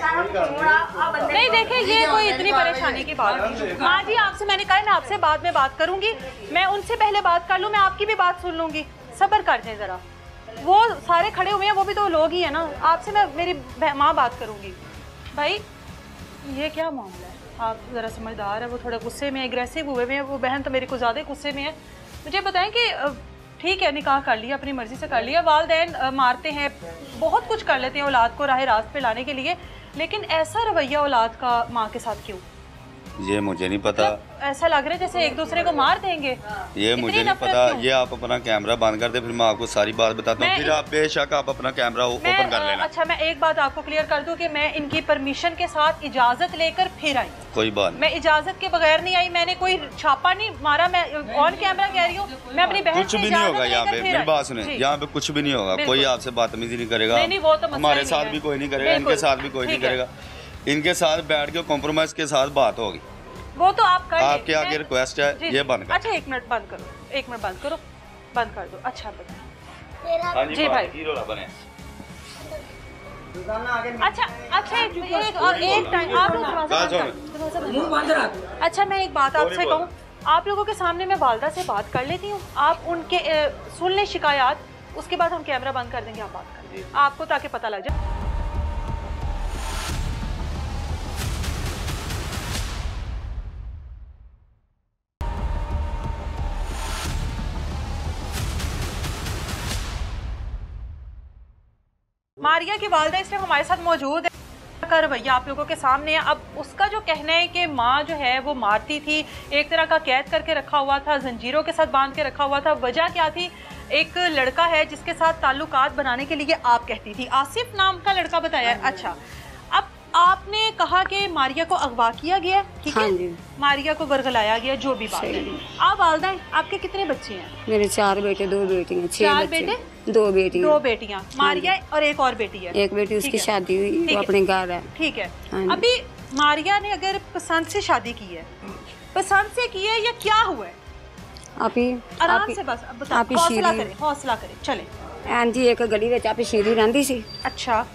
S1: नहीं देखे ये कोई इतनी परेशानी की बात नहीं। माँ जी आपसे मैंने कहा मैं आपसे बाद में बात करूंगी, मैं उनसे पहले बात कर लूँ, मैं आपकी भी बात सुन लूंगी। सब्र कर जाए जरा, वो सारे खड़े हुए हैं, वो भी तो लोग ही है ना। आपसे मैं मेरी माँ बात करूंगी। भाई ये क्या मामला है? आप ज़रा समझदार है, वो थोड़ा गुस्से में एग्रेसिव हुए हैं। वो बहन तो मेरे को ज़्यादा गुस्से में है। मुझे बताएं कि ठीक है निकाह कर लिया, अपनी मर्जी से कर लिया, वालिदैन मारते हैं, बहुत कुछ कर लेते हैं औलाद को राह रास्त पे लाने के लिए, लेकिन ऐसा रवैया औलाद का माँ के साथ क्यों?
S7: ये मुझे नहीं पता।
S1: ऐसा लग रहा है जैसे एक दूसरे को मार देंगे।
S7: ये मुझे नहीं पता। ये आप अपना कैमरा बंद कर दे, फिर मैं आपको सारी बात बताता हूँ। फिर आप बेशक आप अपना कैमरा ओपन कर लेना।
S1: अच्छा मैं एक बात आपको क्लियर कर दूं कि मैं इनकी परमिशन के साथ इजाजत लेकर फिर आई।
S7: कोई बात नहीं,
S1: मैं इजाजत के बगैर नहीं आई, मैंने कोई छापा नहीं मारा। मैं ऑन कैमरा कह रही हूँ, मैं अपनी बहन
S7: कुछ भी नहीं होगा यहाँ पे। मेरी बात सुने, यहाँ पे कुछ भी नहीं होगा। कोई आपसे बदतमीजी नहीं करेगा, हमारे साथ भी कोई नहीं करेगा, इनके साथ भी कोई नहीं करेगा। इनके साथ बैठ के कॉम्प्रोमाइज के साथ बात होगी।
S1: वो तो आप कर
S7: आपके आगे रिक्वेस्ट है, ये बंद कर।
S1: अच्छा एक मिनट बंद करो, एक मिनट बंद करो, बंद कर दो। अच्छा बताइए जी भाई। अच्छा अच्छा एक टाइम आप मुंह बंद रख। अच्छा मैं एक बात आपसे कहूँ, आप लोगों के सामने मैं वालदा से बात कर लेती हूँ, आप उनके सुन लें शिकायत, उसके बाद हम कैमरा बंद कर देंगे, आप बात कर आपको ताकि पता लग जाए। मारिया की वालदा इस टाइम हमारे साथ मौजूद है। का रवैया आप लोगों के सामने है। अब उसका जो कहना है कि माँ जो है वो मारती थी, एक तरह का कैद करके रखा हुआ था, जंजीरों के साथ बांध के रखा हुआ था। वजह क्या थी? एक लड़का है जिसके साथ ताल्लुकात बनाने के लिए आप कहती थी, आसिफ नाम का लड़का बताया। अच्छा अब आपने कहा कि मारिया को अगवा किया गया, ठीक है?
S2: हाँ जी।
S1: मारिया को बरगलाया गया, जो भी बात है। आप वालदा, आपके कितने बच्चे हैं?
S2: मेरे 4 बेटे 2 बेटियां, 6
S1: 4
S2: बच्चे,
S1: बेटे
S2: 2 बेटियां।
S1: 2 बेटियां, मारिया और एक और बेटी है।
S2: एक बेटी उसकी शादी हुई, वो अपने घर है।
S1: ठीक है।
S2: हाँ।
S1: अभी मारिया ने अगर पसंद से शादी की है, पसंद से की है या क्या हुआ है?
S2: आप ही
S1: आराम से बस अब बताओ, हौसला करें चले।
S2: ਐਂ ਜੀ ਇੱਕ ਗਲੀ ਵਿੱਚ ਆਪੇ ਸ਼ੀਰੀ ਰਹਿੰਦੀ ਸੀ।
S1: अच्छा,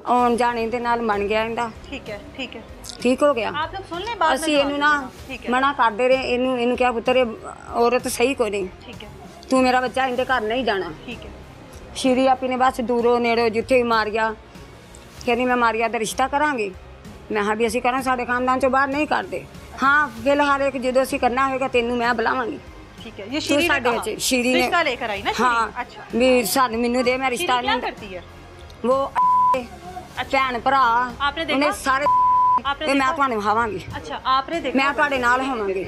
S2: ਆਉਣ ਜਾਣੇ ਦੇ ਨਾਲ ਬਣ ਗਿਆ ਇਹਦਾ।
S1: ठीक है, ठीक है।
S2: ਠੀਕ ਹੋ ਗਿਆ।
S1: आप लोग सुन लें बात में।
S2: ਅਸੀਂ ਇਹਨੂੰ ਨਾ
S1: ठीक है,
S2: ਮਨਾ ਕਰਦੇ ਰਹੇ, ਇਹਨੂੰ ਕਿਹਾ ਪੁੱਤਰ ਇਹ ਔਰਤ ਸਹੀ ਕੋਈ ਨਹੀਂ,
S1: ठीक है,
S2: ਤੂੰ ਮੇਰਾ ਬੱਚਾ ਇਹਦੇ ਘਰ ਨਹੀਂ ਜਾਣਾ।
S1: ठीक है।
S2: ਸ਼ੀਰੀ ਆਪੀ ਨੇ ਬਸ ਦੂਰੋਂ ਨੇੜੋਂ ਜਿੱਥੇ ਵੀ ਮਾਰਿਆ, ਕਹਿੰਦੀ ਮੈਂ ਮਾਰਿਆ ਦਾ ਰਿਸ਼ਤਾ ਕਰਾਂਗੀ। ਮੈਂ ਕਿਹਾ ਵੀ ਅਸੀਂ ਕਰਾਂ, ਸਾਡੇ ਖਾਨਦਾਨ ਚੋਂ ਬਾਹਰ ਨਹੀਂ ਕਰਦੇ। ਹਾਂ ਫਿਲਹਾਲ ਇੱਕ ਜਦੋਂ ਅਸੀਂ ਕਰਨਾ ਹੋਏਗਾ ਤੈਨੂੰ ਮੈਂ ਬੁਲਾਵਾਂਗੀ।
S1: ठीक है, ये शीरी ने कहा,
S2: शीरी ने
S1: रिश्ता लेकर आई ना शीरी?
S2: हाँ,
S1: अच्छा,
S2: भी सानू मैनू दे, मैं रिश्ता
S1: क्या
S2: नहीं
S1: करती है?
S2: वो ਭੈਣ ਭਰਾ
S1: आपने देखा?
S2: ਉਹਨੇ ਸਾਰੇ
S1: आपने
S2: मैं
S1: देखा?
S2: ਤੁਹਾਨੂੰ ਵਿਖਾਵਾਂਗੀ।
S1: अच्छा, आपने देखा?
S2: ਮੈਂ ਤੁਹਾਡੇ ਨਾਲ ਹੋਵਾਂਗੀ।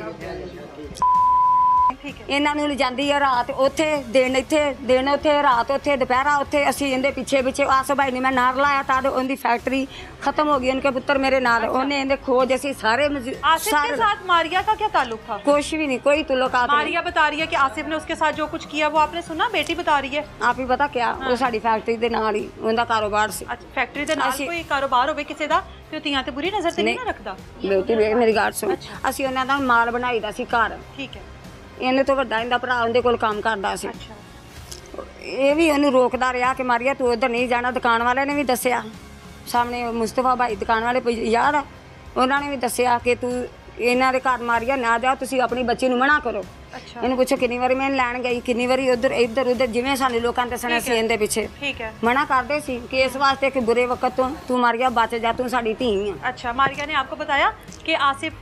S1: ठीक है,
S2: ਇਹਨਾਂ ਨੂੰ ਲਿਜਾਂਦੀ ਆ ਰਾਤ ਉੱਥੇ, ਦਿਨ ਇੱਥੇ, ਦਿਨ ਉੱਥੇ, ਰਾਤ ਉੱਥੇ, ਦੁਪਹਿਰਾ ਉੱਥੇ। ਅਸੀਂ ਇਹਦੇ ਪਿੱਛੇ ਪਿੱਛੇ ਆਸ ਭਾਈ ਨੇ ਮੈਂ ਨਾਲ ਲਾਇਆ ਤਾਂ ਉਹਦੀ ਫੈਕਟਰੀ खत्म हो गई। उनके पुत्र मेरे नाल, उन्हें इनके खोज ऐसी सारे
S1: आसिफ के साथ मारिया का क्या ताल्लुक था?
S2: कुछ भी नहीं, कोई ताल्लुकात नहीं।
S1: मारिया बता रही है कि आसिफ ने उसके साथ जो कुछ किया वो आपने सुना? बेटी बता रही है।
S2: आप ही पता क्या, वो साडी फैक्ट्री दे नाल ही उनका कारोबार सी।
S1: अच्छा, फैक्ट्री दे नाल कोई कारोबार होवे किसी दा ते ਧੀਆਂ ਤੇ बुरी नजर ते नहीं ना रखदा?
S2: बेटी वे मेरी गल सुन, ਅਸੀਂ ਉਹਨਾਂ ਦਾ ਮਾਲ ਬਣਾਈਦਾ ਸੀ ਘਰ।
S1: ठीक है।
S2: ਇਹਨੇ ਤੋਂ ਵੱਡਾ ਇਹਦਾ ਭਰਾ ਉਹਦੇ ਕੋਲ ਕੰਮ ਕਰਦਾ ਸੀ।
S1: अच्छा,
S2: ਇਹ ਵੀ ਉਹਨੂੰ ਰੋਕਦਾ ਰਿਹਾ ਕਿ ਮਾਰੀਆ ਤੂੰ ਉਧਰ ਨਹੀਂ ਜਾਣਾ। ਦੁਕਾਨ ਵਾਲੇ ਨੇ ਵੀ ਦੱਸਿਆ, ਸਾਹਮਣੇ ਮੁਸਤਫਾ ਭਾਈ ਦੁਕਾਨ ਵਾਲੇ ਯਾਦ ਆ, ਉਹਨਾਂ ਨੇ ਵੀ ਦੱਸਿਆ ਕਿ ਤੂੰ ਇਹਨਾਂ ਦੇ ਘਰ ਮਾਰੀਆ ਨਾ ਜਾ, ਤੁਸੀਂ ਆਪਣੀ ਬੱਚੀ ਨੂੰ ਮਨਾ ਕਰੋ।
S1: अच्छा,
S2: ਇਹਨੂੰ ਪੁੱਛੋ ਕਿੰਨੀ ਵਾਰੀ ਮੈਂ ਲੈਣ ਗਈ, ਕਿੰਨੀ ਵਾਰੀ ਉਧਰ ਇੱਧਰ ਉਧਰ, ਜਿਵੇਂ ਸਾਨੂੰ ਲੋਕਾਂ ਨੇ ਦੱਸਣਾ ਸੀ ਇਹਦੇ ਪਿੱਛੇ
S1: ठीक है।
S2: ਮਨਾ ਕਰਦੇ ਸੀ ਕਿ ਇਸ ਵਾਸਤੇ ਕਿ ਬੁਰੇ ਵਕਤ ਤੋਂ ਤੂੰ ਮਾਰੀਆ ਬਚ ਜਾ, ਤੂੰ ਸਾਡੀ ਧੀ ਆ।
S1: अच्छा, मारिया ने आपको बताया कि आसिफ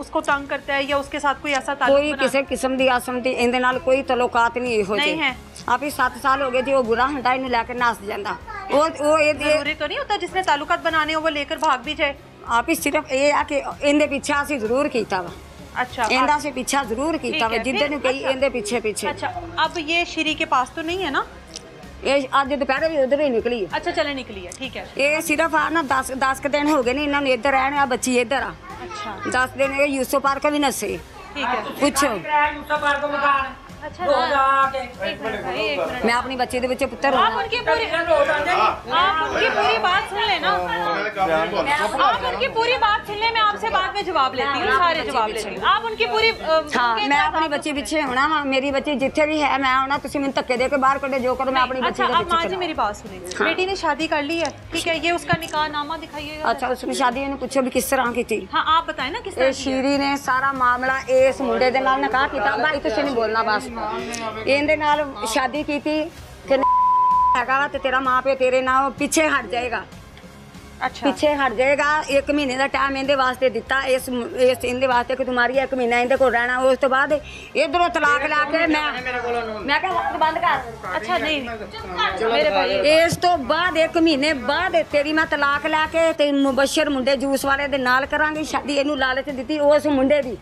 S1: उसको तंग करता है या उसके साथ कोई ऐसा ताल्लुक
S2: ਕੋਈ ਕਿਸੇ ਕਿਸਮ ਦੀ ਆਸਮ ਦੀ ਇਹਦੇ ਨਾਲ ਕੋਈ ਤਲੋਕਾਤ ਨਹੀਂ ਇਹੋ
S1: नहीं
S2: ਜਿਹੇ।
S1: है?
S2: ਆਪੇ 7 ਸਾਲ ਹੋ ਗਏ ਜੀ ਉਹ ਬੁਰਾ ਹੁੰਦਾ ਇਹਨੂੰ ਲੈ ਕੇ ਨੱਸ ਜਾਂਦਾ। ਉਹ ਇਹ
S1: जरूरी तो नहीं होता जिसने ताल्लुकात बनाने हो वो लेकर भाग भी जाए।
S2: ਆਪ ਹੀ ਸਿਰਫ ਇਹ ਆ ਕਿ ਇਹਦੇ ਪਿੱਛੇ ਅਸੀਂ ਜ਼ਰੂਰ ਕੀਤਾ ਵਾ।
S1: अच्छा,
S2: ਇਹਦਾ ਅਸੀਂ ਪਿੱਛਾ ਜ਼ਰੂਰ ਕੀਤਾ ਵਾ, ਜਿੱਦਾਂ ਨੂੰ ਕਹੀ ਇਹਦੇ ਪਿੱਛੇ ਪਿੱਛੇ।
S1: अच्छा, अब ये शीरी के पास तो नहीं है ना?
S2: ਇਹ ਅੱਜ ਦੁਪਹਿਰੇ ਵੀ ਉਧਰ ਹੀ ਨਿਕਲੀ ਹੈ।
S1: अच्छा, चले निकली है, ठीक है।
S2: ਇਹ ਸਿਰਫ ਆ ਨਾ 10 ਦਿਨ ਹੋ ਗਏ ਨੇ ਇਹਨਾਂ ਨੂੰ ਇੱਧਰ ਰਹਿਣ, ਆ ਬੱਚੀ ਇੱਧਰ ਆ।
S1: अच्छा,
S2: 10 ਦਿਨ ਇਹ ਯੂਸਫ ਪਾਰਕ ਵੀ ਨਸੇ।
S1: ठीक है।
S2: ਪੁੱਛੋ
S1: अच्छा, एक मिनट।
S2: ਮੈਂ ਆਪਣੀ ਬੱਚੀ ਦੇ ਵਿੱਚ ਪੁੱਤਰ
S1: आप
S2: ਹੋਣਾ।
S1: उनकी पूरी बात सुन लेना। आप उनकी पूरी बात सुन ले, मैं आपसे बाद में जवाब लेती हूँ, सारे जवाब लेती हूँ। आप उनकी पूरी
S2: ਹਾਂ ਮੈਂ ਆਪਣੀ ਬੱਚੀ ਪਿੱਛੇ ਹੋਣਾ ਵਾ, ਮੇਰੀ ਬੱਚੀ ਜਿੱਥੇ ਵੀ ਹੈ ਮੈਂ ਆਉਣਾ। ਤੁਸੀਂ ਮੈਨੂੰ ਧੱਕੇ ਦੇ ਕੇ ਬਾਹਰ ਕੱਢੋ, ਜੋ ਕਰੋ मैं अपनी बच्ची
S1: अच्छा,
S2: के
S1: अब माँ जी
S2: पीछे
S1: मेरी बात सुनिए। बेटी ने शादी कर ली है, ठीक है, ये उसका निकाह नामा दिखाइएगा।
S2: अच्छा उसकी शादी ਇਹਨੂੰ ਪੁੱਛੋ ਵੀ ਕਿਸ ਤਰ੍ਹਾਂ ਕੀਤੀ।
S1: हाँ, आप बताएं ना किस
S2: ਇਹ
S1: तरह की है।
S2: ਸ਼ੀਰੀ ਨੇ ਸਾਰਾ ਮਾਮਲਾ ਇਸ ਮੁੰਡੇ ਦੇ ਨਾਲ ਨਿਕਾਹ ਕੀਤਾ। ਭਾਈ ਤੁਸੀਂ ਨਹੀਂ ਬੋਲਣਾ ਬਸ। ਇਹਦੇ ਨਾਲ ਸ਼ਾਦੀ ਕੀਤੀ ਕਿ ਹੈਗਾ ਵਾ ਤੇ ਤੇਰਾ ਮਾਂ ਪਿਓ ਤੇਰੇ ਨਾਲ ਪਿੱਛੇ ਹਟ ਜਾਏਗਾ।
S1: अच्छा,
S2: ਪਿੱਛੇ ਹਟ ਜਾਏਗਾ। 1 ਮਹੀਨੇ ਦਾ ਟਾਈਮ ਇਹਦੇ ਵਾਸਤੇ ਦਿੱਤਾ, ਇਸ ਇਹਦੇ ਵਾਸਤੇ ਕਿ ਤੁਹਾਡੀ 1 ਮਹੀਨਾ ਇਹਦੇ ਕੋਲ ਰਹਿਣਾ। ਉਸ ਤੋਂ ਬਾਅਦ ਇਧਰੋਂ ਤਲਾਕ ਲਾ ਕੇ ਮੈਂ ਕਿਹਾ ਵਕਤ ਬੰਦ ਕਰ।
S1: अच्छा, नहीं मेरे भाई,
S2: ਇਸ ਤੋਂ ਬਾਅਦ 1 ਮਹੀਨੇ ਬਾਅਦ ਤੇਰੀ ਮੈਂ ਤਲਾਕ ਲੈ ਕੇ ਤੇ ਮੁਬਸ਼ਰ ਮੁੰਡੇ ਜੂਸ ਵਾਲੇ ਦੇ ਨਾਲ ਕਰਾਂਗੀ ਸ਼ਾਦੀ। ਇਹਨੂੰ ਲਾਲਚ ਦਿੱਤੀ ਉਸ ਮੁੰਡੇ ਦੀ।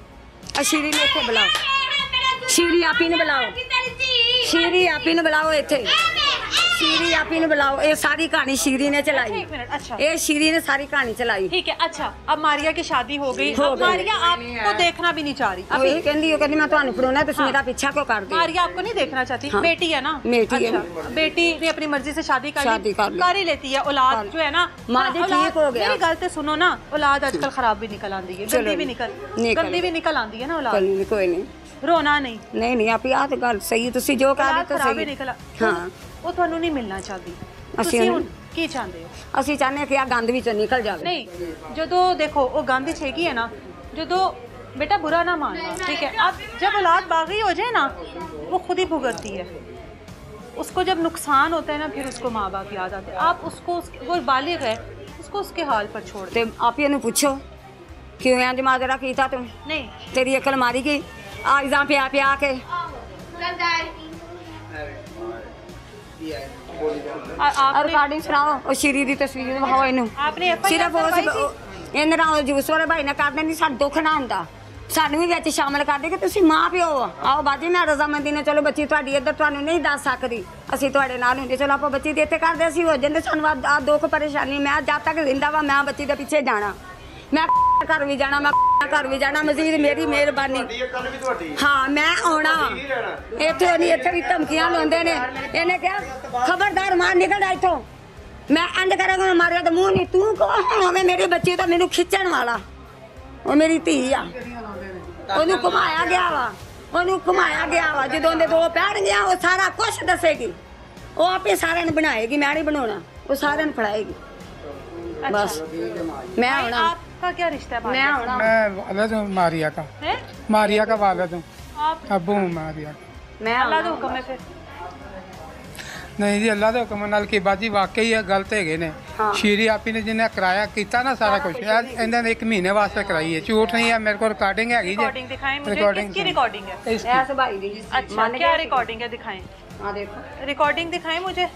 S2: ਸ਼ੀਰੀ ਨੂੰ ਇੱਥੇ ਬੁਲਾਓ, ਸ਼ੀਰੀ ਆਪੀ ਨੂੰ ਬੁਲਾਓ, ਸ਼ੀਰੀ ਆਪੀ ਨੂੰ ਬੁਲਾਓ ਇੱਥੇ, ਸ਼ੀਰੀ ਆਪੀ ਨੂੰ ਬੁਲਾਓ। ਇਹ ਸਾਰੀ ਕਹਾਣੀ ਸ਼ੀਰੀ ਨੇ ਚਲਾਈ।
S1: एक मिनट। अच्छा,
S2: ਇਹ ਸ਼ੀਰੀ ਨੇ ਸਾਰੀ ਕਹਾਣੀ ਚਲਾਈ।
S1: ठीक है। अच्छा, अब मारिया की शादी हो गई,
S2: हो
S1: अब
S2: गई।
S1: मारिया आपको देखना भी नहीं चाह रही।
S2: ਉਹ ਇਹ ਕਹਿੰਦੀ ਮੈਂ ਤੁਹਾਨੂੰ ਫੜਾਉਣਾ, ਤੁਸੀਂ ਮੇਰਾ ਪਿੱਛਾ ਕਿਉਂ ਕਰਦੇ?
S1: मारिया आपको नहीं देखना चाहती?
S2: हाँ।
S1: बेटी है ना?
S2: बेटी है।
S1: अच्छा, बेटी ने अपनी मर्जी से शादी कर
S2: शादी कर ली।
S1: कर ही लेती है। औलाद जो है ना,
S2: माँ जी
S1: औलाद-
S2: ठीक हो गया।
S1: मेरी गल ते सुनो ना, औलाद आजकल खराब भी निकल आती है, गंदी भी गंदी भी निकल आती है ना औलाद।
S2: ਕੋਈ ਨਹੀਂ
S1: रोना नहीं,
S2: ਨਹੀਂ ਆਪੀ ਆ ਤੇ ਗੱਲ ਸਹੀ ਹੈ, ਤੁਸੀਂ ਜੋ ਕਹਿ
S1: औलाद
S2: ਦਿੱਤਾ
S1: खराब ही
S2: ਸਹੀ।
S1: निकल।
S2: ਹਾਂ
S1: वो ਤੁਹਾਨੂੰ नहीं मिलना चाहती।
S2: ਅਸੀਂ
S1: ਤੁਸੀਂ
S2: ਉਹਨੂੰ-
S1: ਹੁਣ ਕੀ ਚਾਹੁੰਦੇ ਹੋ?
S2: ਅਸੀਂ ਚਾਹੁੰਦੇ ਹਾਂ ਕਿ ਆ ਗੰਦ ਵਿੱਚੋਂ ਨਿਕਲ ਜਾਵੇ।
S1: नहीं, ਜਦੋਂ देखो वो गंद छेगी है ना, ਜਦੋਂ बेटा बुरा ना मानना, ठीक है। अब जब औलाद बागी हो जाए ना, वो खुद ही भुगतती है। उसको जब नुकसान होता है ना, फिर उसको माँ बाप याद आते हैं। आप उसको वो बालिग है, उसको उसके हाल पर छोड़
S2: ਤੇ ਆਪੀ ਇਹਨੂੰ ਪੁੱਛੋ ਕਿਉਂ ਇੰਜ ਮਾਜਰਾ ਕੀਤਾ ਤੂੰ?
S1: नहीं।
S2: ਤੇਰੀ ਅਕਲ ਮਾਰੀ ਗਈ ਆਇਜ਼ਾਂ ਪਿਆ ਪਿਆ ਕੇ।
S1: आपने
S2: ਰਿਕਾਰਡਿੰਗ ਸੁਣਾਓ ਉਹ ਸ਼ੀਰੀ ਦੀ ਤਸਵੀਰ ਵਿਖਾਓ ਇਹਨੂੰ।
S1: आपने FIR
S2: ਸਿਰਫ
S1: करवाई थी?
S2: ਉਸ ਇਹਨਾਂ ਨਾਲ ਜੂਸ ਵਾਲੇ ਭਾਈ ਨਾਲ ਕਰ ਦਿੰਦੀ ਸਾਡਾ ਦੁੱਖ ਨਾ ਹੁੰਦਾ सानू भी विच शामिल कर दे कि तुसीं माँ प्यो आओ बाजी मैं रजामंदी ने चलो बच्ची तुहाडी इधर तुहानू नहीं दस सकदी असीं तुहाडे नाल हुंदे चलो आपां बच्ची दे इत्थे करदे असीं हो जांदे सानू आ दुख परेशानी मैं जब तक जिंदा वा मैं बच्ची दे पिछे जाना मैं घर भी जाना मैं घर भी जाना मजीद मेरी मेहरबानी हाँ मैं आना इत्थे नहीं इत्थे भी धमकियां लाउंदे ने इहने कहा खबरदार मार निकल जा इत्थों मैं इंज करांगा मारिया तो मुंह नहीं तू कौन होवे मेरी बच्ची तो मैनू खिच्चण वाला वो मेरी धी आ ਉਹਨੂੰ ਘੁਮਾਇਆ ਗਿਆ ਵਾ ਜਦੋਂ ਦੇ 2 ਪੈਣਗੀਆਂ ਉਹ ਸਾਰਾ ਕੁਝ ਦੱਸੇਗੀ ਉਹ ਆਪੇ ਸਾਰਿਆਂ ਨੂੰ ਬਣਾਏਗੀ मैं नहीं बनाना वो सारिਆਂ ਨੂੰ फड़ाएगी बस मैं आना
S1: आपका क्या रिश्ता है
S2: मैं आना
S5: मैं वालिद हूं मारिया का वालिद हूं
S1: आप
S5: अबू हूं मारिया
S2: मैं
S1: अल्लाह का हुक्म है फिर
S5: नहीं जी अल्लाह के हुक्म नाल की बाजी वाकई ये गलत है ने शीरी आपी ने जिन्हें कराया किया ना सारा कुछ इन्होंने 1 महीने वास्ते कराई है झूठ नहीं है मेरे को रिकॉर्डिंग है
S1: रिकॉर्डिंग दिखाएं मुझे किसकी रिकॉर्डिंग है
S2: ऐसे भाई दी
S1: अच्छा क्या रिकॉर्डिंग है दिखाएं
S2: हां देखो
S1: रिकॉर्डिंग दिखाएं मुझे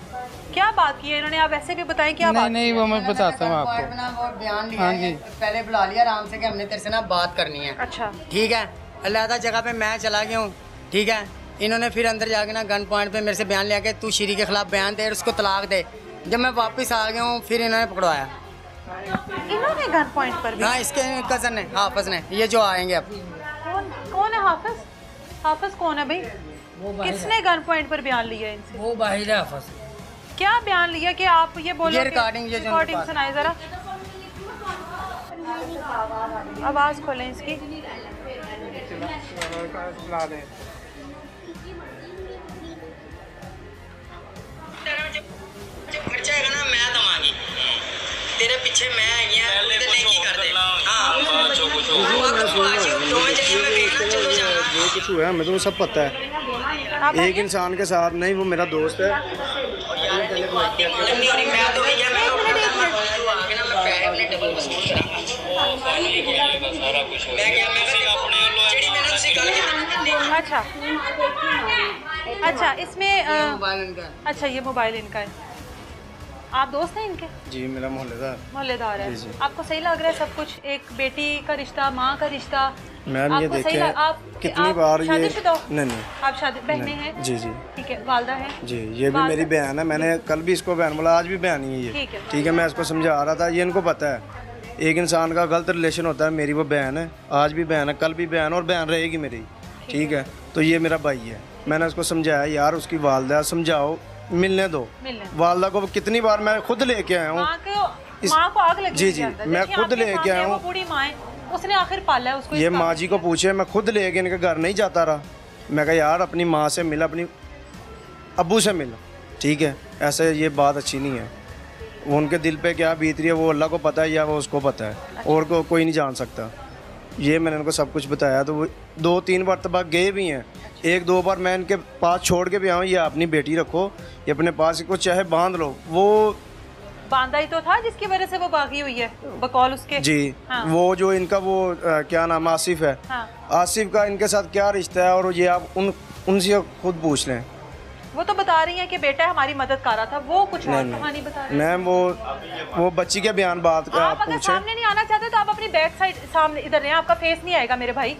S1: क्या बात की है इन्होंने आप ऐसे भी बताएं क्या बात
S5: नहीं वो मैं बताता हूं आपको
S6: अपना वो बयान लिया है पहले बुला लिया आराम से कि हमने तेरे से ना बात करनी है
S1: अच्छा
S6: ठीक है अलग जगह पे मैं चला गया हूँ ठीक है इन्होंने फिर अंदर जाके ना गन पॉइंट पे मेरे से बयान लिया कि तू शीरी के खिलाफ बयान दे और उसको तलाक दे जब मैं वापस आ गया हूँ फिर इन्होंने पकड़वाया
S1: इन्होंने गन पॉइंट पर भी
S6: हाँ इसके कज़न ने हाफिज ने ये जो आएंगे अब
S1: कौन है हाफिज कौन है भाई किसने गन पॉइंट पर बयान लिया इनसे
S8: वो बाहिर है हाफिज
S1: क्या बयान लिया कि आप ये बोलो
S6: रिकॉर्डिंग
S1: सुनाए जरा आवाज खोलें इसकी
S6: खर्चा है ना मैं दवांगी तेरे पीछे मैं आई है ते नहीं कर दे हां
S9: जो कुछ हुआ हमें तो सब पता है एक इंसान के साथ नहीं वो मेरा दोस्त है
S1: अच्छा अच्छा इसमें अच्छा ये मोबाइल इनका है आप दोस्त हैं इनके
S9: जी मेरा
S1: मोहल्लेदार है आपको सही लग रहा है सब कुछ एक बेटी का रिश्ता माँ का रिश्ता
S9: मैम ये देखें आप कितनी बार ये नहीं
S1: आप शादी बहने हैं
S9: जी
S1: ठीक है वालदा है
S9: जी ये भी मेरी बहन है मैंने कल भी इसको बहन बोला आज भी बहन ही है ये ठीक है मैं इसको समझा रहा था ये इनको पता है एक इंसान का गलत रिलेशन होता है मेरी वो बहन है आज भी बहन है कल भी बहन और बहन रहेगी मेरी ठीक है तो ये मेरा भाई है मैंने उसको समझाया यार उसकी वालदा समझाओ मिलने दो वालदा को कितनी बार मैं खुद लेके आया हूँ जी जी मैं खुद लेके आया हूँ
S1: उसने आखिर पाला है उसको
S9: ये माँ जी को पूछे मैं खुद लेके इनके घर नहीं जाता रहा मैं कहा यार अपनी माँ से मिल अपनी अब्बू से मिल ठीक है ऐसे ये बात अच्छी नहीं है वो उनके दिल पे क्या बीत रही है वो अल्लाह को पता है या वो उसको पता है और कोई नहीं जान सकता ये मैंने उनको सब कुछ बताया तो वो 2-3 बार तक गए भी हैं 1-2 बार मैं इनके पास छोड़ के भी आऊँ ये अपनी बेटी रखो ये अपने पास को चाहे बांध लो वो
S1: बांधा ही तो था जिसकी वजह से वो भागी हुई है बकौल उसके
S9: जी हाँ। वो जो इनका वो क्या नाम आसिफ है हाँ। आसिफ का इनके साथ क्या रिश्ता है और ये आप उनसे खुद पूछ लें
S1: वो तो बता रही हैं कि बेटा हमारी मदद कर रहा था वो कुछ और कहानी बता रही
S9: मैम वो बच्ची के बयान बात का
S1: आप अगर सामने नहीं आना चाहते तो आप अपनी बैक साइड सामने इधर रहें आपका फेस नहीं आएगा मेरे भाई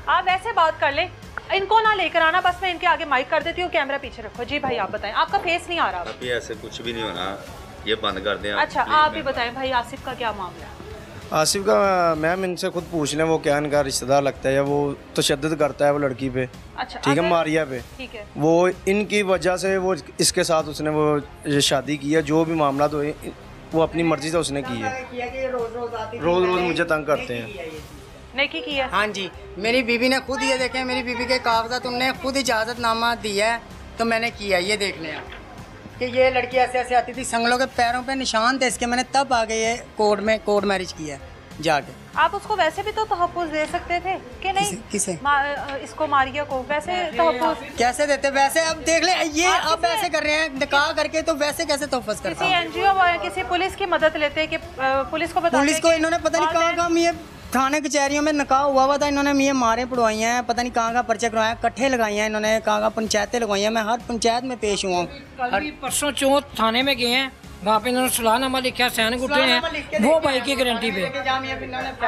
S1: आप वैसे बात कर लें इनको ना लेकर आना बस मैं इनके आगे माइक कर देती हूँ कैमरा पीछे रखो जी भाई आप बताएं आपका फेस नहीं आ रहा
S7: अभी ऐसे कुछ भी नहीं होना ये बंद कर दें
S1: अच्छा आप ही बताएं भाई आसिफ का क्या मामला है
S9: आसिफ का मैम इनसे खुद पूछ लें वो क्या इनका रिश्तेदार लगता है या वो तशद्दुद करता है वो लड़की पे
S1: अच्छा
S9: ठीक है मारिया पे
S1: ठीक है
S9: वो इनकी वजह से वो इसके साथ उसने वो शादी की है जो भी मामला तो वो अपनी मर्जी से उसने की है रोज मुझे तंग करते हैं
S1: नेकी की है
S6: हाँ जी मेरी बीवी ने खुद ये देखे मेरी बीवी के कागजात उनने खुद इजाज़तनामा दिया है तो मैंने किया ये देख लिया कि ये लड़की ऐसे ऐसे आती थी संगलों के पैरों पे निशान थे इसके मैंने तब आगे ये कोर्ट मैरिज किया जाके
S1: आप उसको वैसे भी तो तहफ़्फ़ुज़ दे सकते थे कि नहीं
S6: किसे
S1: इसको मारिया को वैसे तहफ़्फ़ुज़
S6: कैसे देते वैसे अब देख ले ये अब ऐसे कर रहे हैं निकाह करके तो वैसे कैसे तहफ़्फ़ुज़ करते
S1: हैं किसी एनजीओ किसी पुलिस की मदद लेते कि पुलिस को बता
S6: पुलिस को इन्होंने पता नहीं कहाँ ये थाने कचहरियों में निकाह हुआ था इन्होंने ये मारे पड़वाई हैं पता नहीं कहाँ पर्चे करवाया कट्ठे लगाई हैं इन्होंने कहाँ पंचायतें लगवाई हैं मैं हर पंचायत में पेश हुआ हूँ
S8: परसों चौथ थाने में गए हैं वहाँ पे इन्होंने सुलहनामा लिखा, सैन गुटे हैं, वो भाई की गारंटी पे,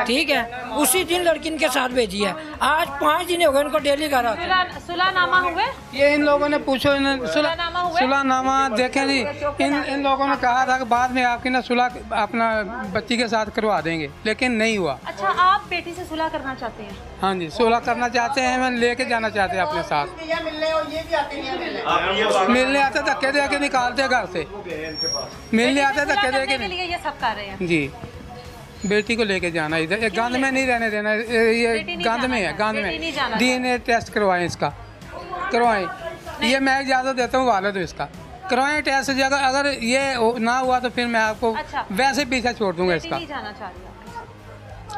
S8: ठीक है। उसी दिन लड़की इनके साथ भेजी है। आज 5 दिन हो गए इनको डेली घर आते।
S1: सुलहनामा हुए?
S5: ये इन लोगों ने पूछो, सुलहनामा देखें जी, इन लोगों ने कहा था कि बाद में आपकी ना सुलह अपना बच्ची के साथ करवा देंगे, लेकिन नहीं हुआ।
S1: अच्छा, आप बेटी से सुलह करना चाहते हैं?
S5: हाँ जी, सुलह करना चाहते हैं, मैं लेके जाना चाहते हैं अपने साथ। मिलने आते धक्के दे के निकालते घर से, मिलने आते धक्के दे के।
S1: ये सब कर रहे हैं जी।
S5: बेटी को लेके जाना इधर, गंद में नहीं रहने देना, ये गंद में है, गंद में। DNA टेस्ट करवाएं, इसका करवाएं, ये मैं इजाज़त देता हूँ वालिद इसका, करवाएं टेस्ट। अगर ये ना हुआ तो फिर मैं आपको वैसे पीछे छोड़ दूंगा इसका।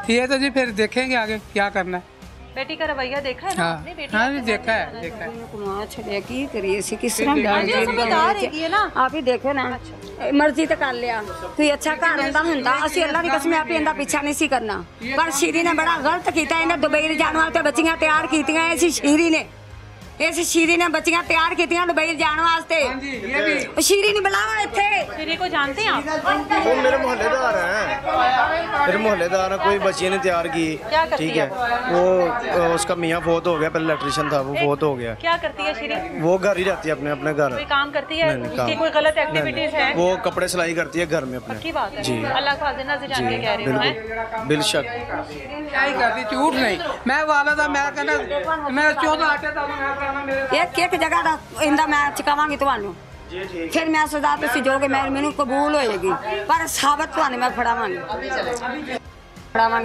S5: ये तो जी फिर देखेंगे आगे क्या करना है।
S1: बेटी का रवैया देखा है ना आपने? बेटी
S5: हाँ जी, देखा है, देखा है।
S2: आप ही देखो ना, मर्जी तो कर लिया, कोई अच्छा घर होंदा हुंदा, असि अल्लाह दी कसम आपे इंदा पीछा नहीं सी करना। पर शीरी ने बड़ा गलत किया, इन्हें दुबई जाने वास्ते बच्चियां तैयार कीतियां। इस शीरी ने बच्चियां तैयार कीतियां दुबई जाने वास्ते। शीरी ने बुलावा इत्थे।
S1: शीरी को जानते हैं आप?
S9: वो मेरे मोहल्लेदार हैं, मेरे मोहल्लेदार हैं। कोई बच्ची ने तैयार की, ठीक है। वो उसका मियाँ फोत हो गया, पहले इलेक्ट्रिशियन था, वो फोत हो गया।
S1: क्या करती है शीरी?
S9: वो घर ही रहती है, अपने अपने घर।
S1: कोई काम करती है? उसकी कोई गलत एक्टिविटीज है?
S9: वो कपड़े सिलाई करती है घर में अपने।
S1: की बात है जी, अल्लाह का खाजिना से जान के कह रही हूं।
S9: बेशक
S5: क्या ही करती, झूठ नहीं। मैं वाला था, मैं कहना मैं 14 आटे था
S2: एक जगह दा इंदा मैं चकावांगी तुहानू, फिर मैं सजा तुसी जोगे मैनू कबूल होएगी, पर साबत तुहानू मैं फड़ावांगी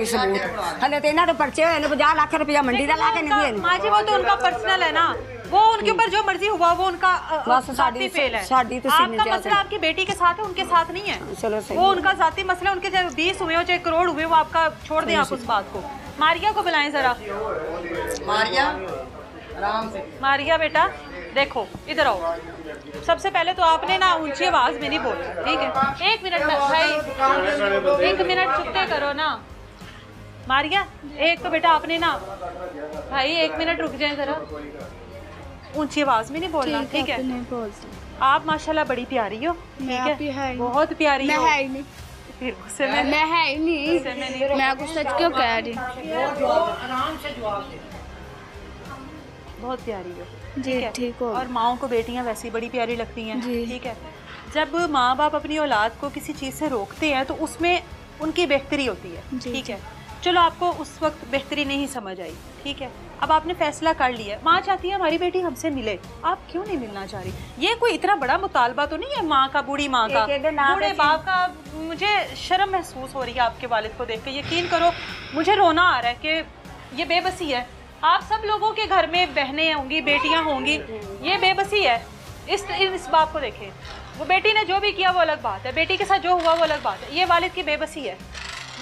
S2: सबूत। हले तो इन्हां दे पर्चे होए ने 50 लाख रुपया मंडी दा ला के नहीं दिए।
S1: मां जी वो तो उनका पर्सनल है ना, वो उनके ऊपर जो मर्जी हुआ वो उनका जाती फेल है। आपका मसला आपकी बेटी के साथ है, उनके साथ नहीं है।
S2: चलो सही,
S1: वो उनका जाती मसला, उनके चाहे 20 हुए हो चाहे करोड़ हुए, वो आपका छोड़ दें आप उस बात को। मारिया को बुलाएं जरा। मारिया बेटा देखो इधर आओ। सबसे पहले तो आपने ना ऊंची आवाज में नहीं बोलना, ठीक है? 1 मिनट में भाई, 1 मिनट चुपते करो ना। मारिया एक तो बेटा आपने ना भाई 1 मिनट रुक जाए जरा, ऊंची आवाज में नहीं बोलना, ठीक है? आप माशाल्लाह बड़ी प्यारी हो, ठीक है? बहुत प्यारी हो। फिर गुस्से में
S3: मैं है ही नहीं, मैं कुछ सच क्यों कह रही?
S1: बहुत प्यारी हो
S3: जी, ठीक हो।
S1: और माओं को बेटियां वैसे ही बड़ी प्यारी लगती हैं, ठीक है? जब माँ बाप अपनी औलाद को किसी चीज़ से रोकते हैं तो उसमें उनकी बेहतरी होती है, ठीक है? चलो आपको उस वक्त बेहतरी नहीं समझ आई, ठीक है? अब आपने फैसला कर लिया, माँ चाहती है हमारी बेटी हमसे मिले, आप क्यों नहीं मिलना चाह रही? ये कोई इतना बड़ा मुतालबा तो नहीं है माँ का, बूढ़ी माँ का, बूढ़े बाप का। मुझे शर्म महसूस हो रही है आपके वालिद को देख के, यकीन करो मुझे रोना आ रहा है कि ये बेबसी है। आप सब लोगों के घर में बहनें होंगी, बेटियां होंगी, ये बेबसी है। इस बाप को देखें, वो बेटी ने जो भी किया वो अलग बात है, बेटी के साथ जो हुआ वो अलग बात है, ये वालिद की बेबसी है।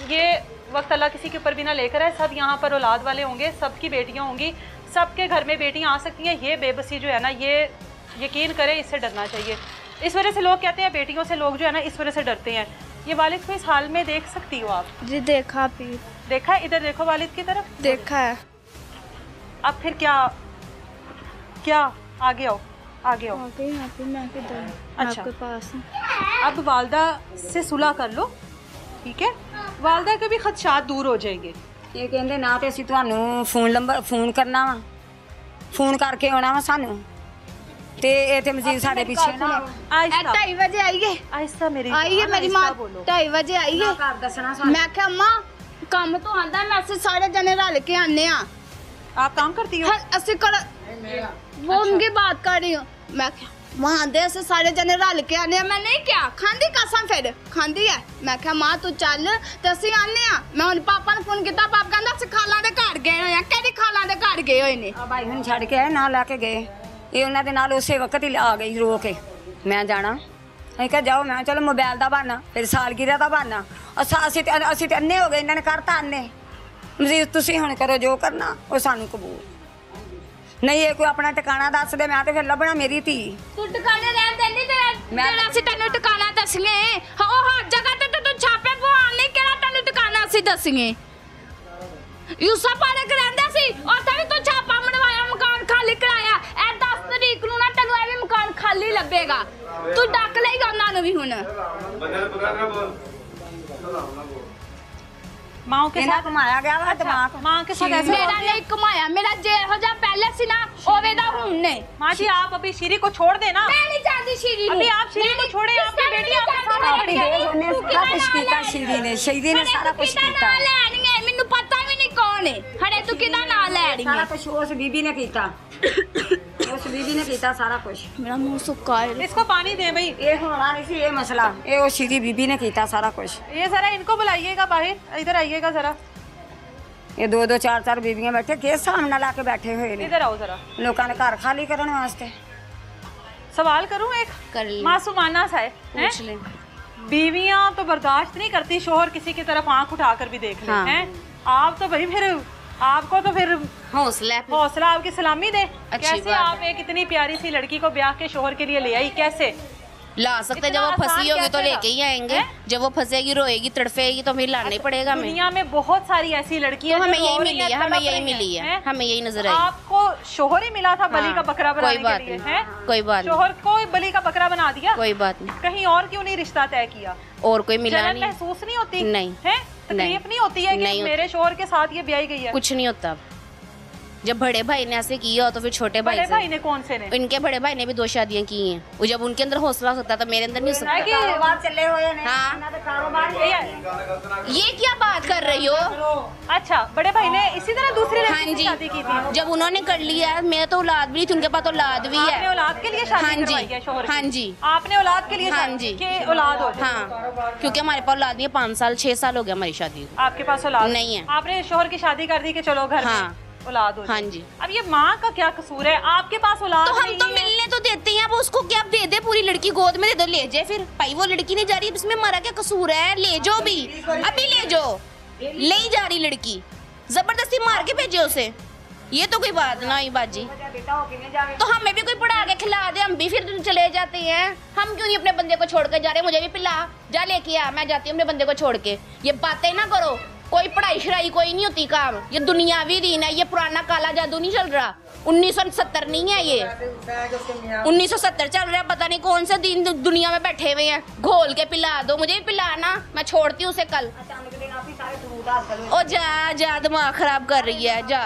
S1: ये वक्त अल्लाह किसी के ऊपर भी ना लेकर है, सब यहाँ पर औलाद वाले होंगे, सबकी बेटियाँ होंगी, सबके घर में बेटियाँ आ सकती हैं। ये बेबसी जो है ना, ये यकीन करें इससे डरना चाहिए। इस वजह से लोग कहते हैं बेटियों से लोग जो है ना इस वजह से डरते हैं। ये वालिद को इस हाल में देख सकती हो आप?
S3: जी देखा, फिर
S1: देखा है, इधर देखो वालिद की तरफ,
S3: देखा है।
S1: अब फिर क्या आगे आओ, आगे आओ।
S3: मैं किधर?
S1: अच्छा,
S3: आपके पास।
S1: अब वालदा से सुलह कर लो, ठीक है? वालदा के भी खदशात दूर हो जाएंगे।
S2: ये कहते ना तो असीं तुहानू फोन करना वा, फोन करके आना वा सानू, ते इत्थे मजीद साडे पीछे ना
S3: 2:30 बजे आइए।
S1: आहिस्ता मेरी
S3: मां 2:30 बजे आइए।
S2: घर दसना
S3: मैं क्या अम्मा काम तो आंदा, मैं असीं सारे जने रल के आने आ।
S1: आप काम करती हो?
S3: असीं कर वो उनकी बात कर रही हूँ। मैं क्या वहाँ आंदे असीं सारे जने रल के आने। मैं नहीं क्या खांदी कसम, फिर खांदी है। मैं क्या मां तू चल ते असीं आने आ। मैं हुण पापा ने फोन किया, पापा कहंदा असीं खाला दे घर गए होए आ। कहदी खाला दे घर गए होए ने?
S2: भाई हुण छड़ के आए ना लैके गए, ये उन्हां दे नाल उसे वक्त ही आ गई रो के। मैं जाना, असीं कहा जाओ। मैं चलो मोबाइल दा बहाना, फिर सालगिरह दा बहाना। असीं ते अन्ने हो गए, इन्हां ने करता अन्ने। मजीद तुसीं हुण करो जो करना, वो सानू कबूल नहीं। ये कोई अपना ठिकाना दस दे, मैं तो फिर लभना मेरी धी।
S3: तू ठिकाने रहन देनी ते मैं असीं तैनू ठिकाना दसीए। ओ हर जगह ते तू छापे पवान नहीं, केड़ा तैनू ठिकाना असीं दसीए? यूसुफ पार्क रहंदा सी, उत्थे भी तू छापा मनवाया, मकान खाली कराया। ए 10 तरीक नू ना तैनू ए भी मकान खाली लभेगा। तू डक लेगा उन्होंने भी हुन
S1: मां के साथ
S2: घुमाया गया वा दिमाग
S1: मां के साथ ऐसे
S3: मेरा नहीं घुमाया मेरा जेहो जा पहले सी ना ओवे दा हुन ने
S1: मां जी आप अभी श्री को छोड़ देना
S3: मैं नहीं चाहती श्री
S1: अभी आप श्री को छोड़े आपकी बेटी आपके साथ
S2: आपकी बेटी ने सारा कुछ किया शहीदी ने सारा कुछ किया
S3: लेनी है मेनू पता भी नहीं कौन है हरे तू किदा नाम ले रही
S2: सारा कुछ उस बीबी ने किया उस बीबी ने किया सारा कुछ
S3: मेरा मुंह सुक्का है
S1: इसको पानी दे भाई
S2: ये होना नहीं सी ये मसला ये वो श्री बीबी ने किया सारा कुछ
S1: ये जरा इनको बुलाइएगा बाहर इधर आइएगा जरा
S2: ये दो दो चार चार बीबियां बैठे के सामने लाके बैठे हुए ने
S1: इधर आओ जरा
S2: लोगों ने घर खाली करने वास्ते
S1: सवाल करूं एक
S3: कर ले
S1: मासूमाना सा है
S3: पूछ ले
S1: बीवियां तो बर्दाश्त नहीं करती शोहर किसी की तरफ आंख उठाकर भी देख ले
S3: हाँ।
S1: हैं आप तो भाई फिर आपको तो फिर हौसला आपकी सलामी दे कैसे आप एक इतनी प्यारी सी लड़की को ब्याह के शोहर के लिए ले आई कैसे
S4: ला सकते जब वो फंसी होगी तो लेके ही आएंगे जब वो फंसेगी रोएगी तड़फेगी तो फिर लाना ही पड़ेगा हमें
S1: दुनिया में बहुत सारी ऐसी लड़कियां
S4: तो हमें यही मिली है हमें यही मिली है हमें यही नजर आई
S1: आपको शोहर ही मिला था बलि का बकरा बनाने
S4: कोई बात
S1: के लिए
S4: नहीं
S1: हैं
S4: कोई बात नहीं
S1: शोहर को बलि का बकरा बना दिया
S4: कोई बात नहीं
S1: कहीं और क्यों नहीं रिश्ता तय किया
S4: और कोई मिला
S1: जलन
S4: नहीं
S1: महसूस नहीं होती
S4: नहीं
S1: है तकलीफ नहीं होती है कि मेरे शोहर के साथ ये ब्याही गई है
S4: कुछ नहीं होता जब बड़े भाई ने ऐसे किया हो तो फिर छोटे भाई
S1: बड़े भाई ने कौन से ने
S4: इनके बड़े भाई ने भी 2 शादियां की हैं वो जब उनके अंदर हौसला हो सकता था मेरे अंदर नहीं हो सकता
S2: कारोबार चले हुए ने
S4: हाँ
S2: कारोबार
S4: ये क्या बात कर रही हो
S1: अच्छा बड़े भाई ने इसी तरह दूसरी
S4: हाँ
S1: लड़की
S4: जी
S1: से शादी की थी
S4: जब उन्होंने कर लिया मेरे तो औलाद भी थी उनके पास औलाद भी
S1: आपने
S4: है
S1: औलाद के लिए
S4: हाँ
S1: शादी
S4: जी,
S1: करवाई है शोहर
S4: हाँ
S1: की?
S4: जी।
S1: आपने औलाद के लिए
S4: हाँ
S1: शादी
S4: जी।
S1: के औलाद हो जाए।
S4: हाँ क्योंकि हमारे पास औलाद नहीं है 5 साल 6 साल हो गया हमारी शादी को
S1: आपके पास औलाद
S4: नहीं है।
S1: आपने शोहर की शादी कर दी कि चलो घर
S4: हाँ।
S1: में औलाद हो जाए।
S4: हाँ जी।
S1: अब ये माँ का क्या कसूर है आपके पास औलाद
S4: तो हम
S1: नहीं
S4: तो
S1: है।
S4: मिलने तो देते हैं अब उसको क्या दे दे पूरी लड़की गोद में दे दो ले जाए फिर भाई वो लड़की नहीं जा रही इसमें हमारा क्या कसूर है ले जाओ भी अभी ले जाओ ले ही जा रही लड़की जबरदस्ती मार के भेजे उसे ये तो कोई बात ना हुई बाजी तो हमें भी कोई पढ़ा के खिला दे हम भी फिर चले जाते हैं हम क्यों नहीं अपने बंदे को छोड़ के जा रहे मुझे भी पिला जा लेके आ मैं जाती हूँ अपने बंदे को छोड़ के ये बातें ना करो कोई पढ़ाई शराई कोई नहीं होती काम ये दुनियावी दीन है ये पुराना काला जादू नहीं चल रहा 1970 नहीं है ये 1970 चल रहा है पता नहीं कौन सा दिन दुनिया में बैठे हुए हैं घोल के पिला दो मुझे भी पिलाना मैं छोड़ती हूँ उसे कल ओ जा जा दिमाग खराब कर रही है जा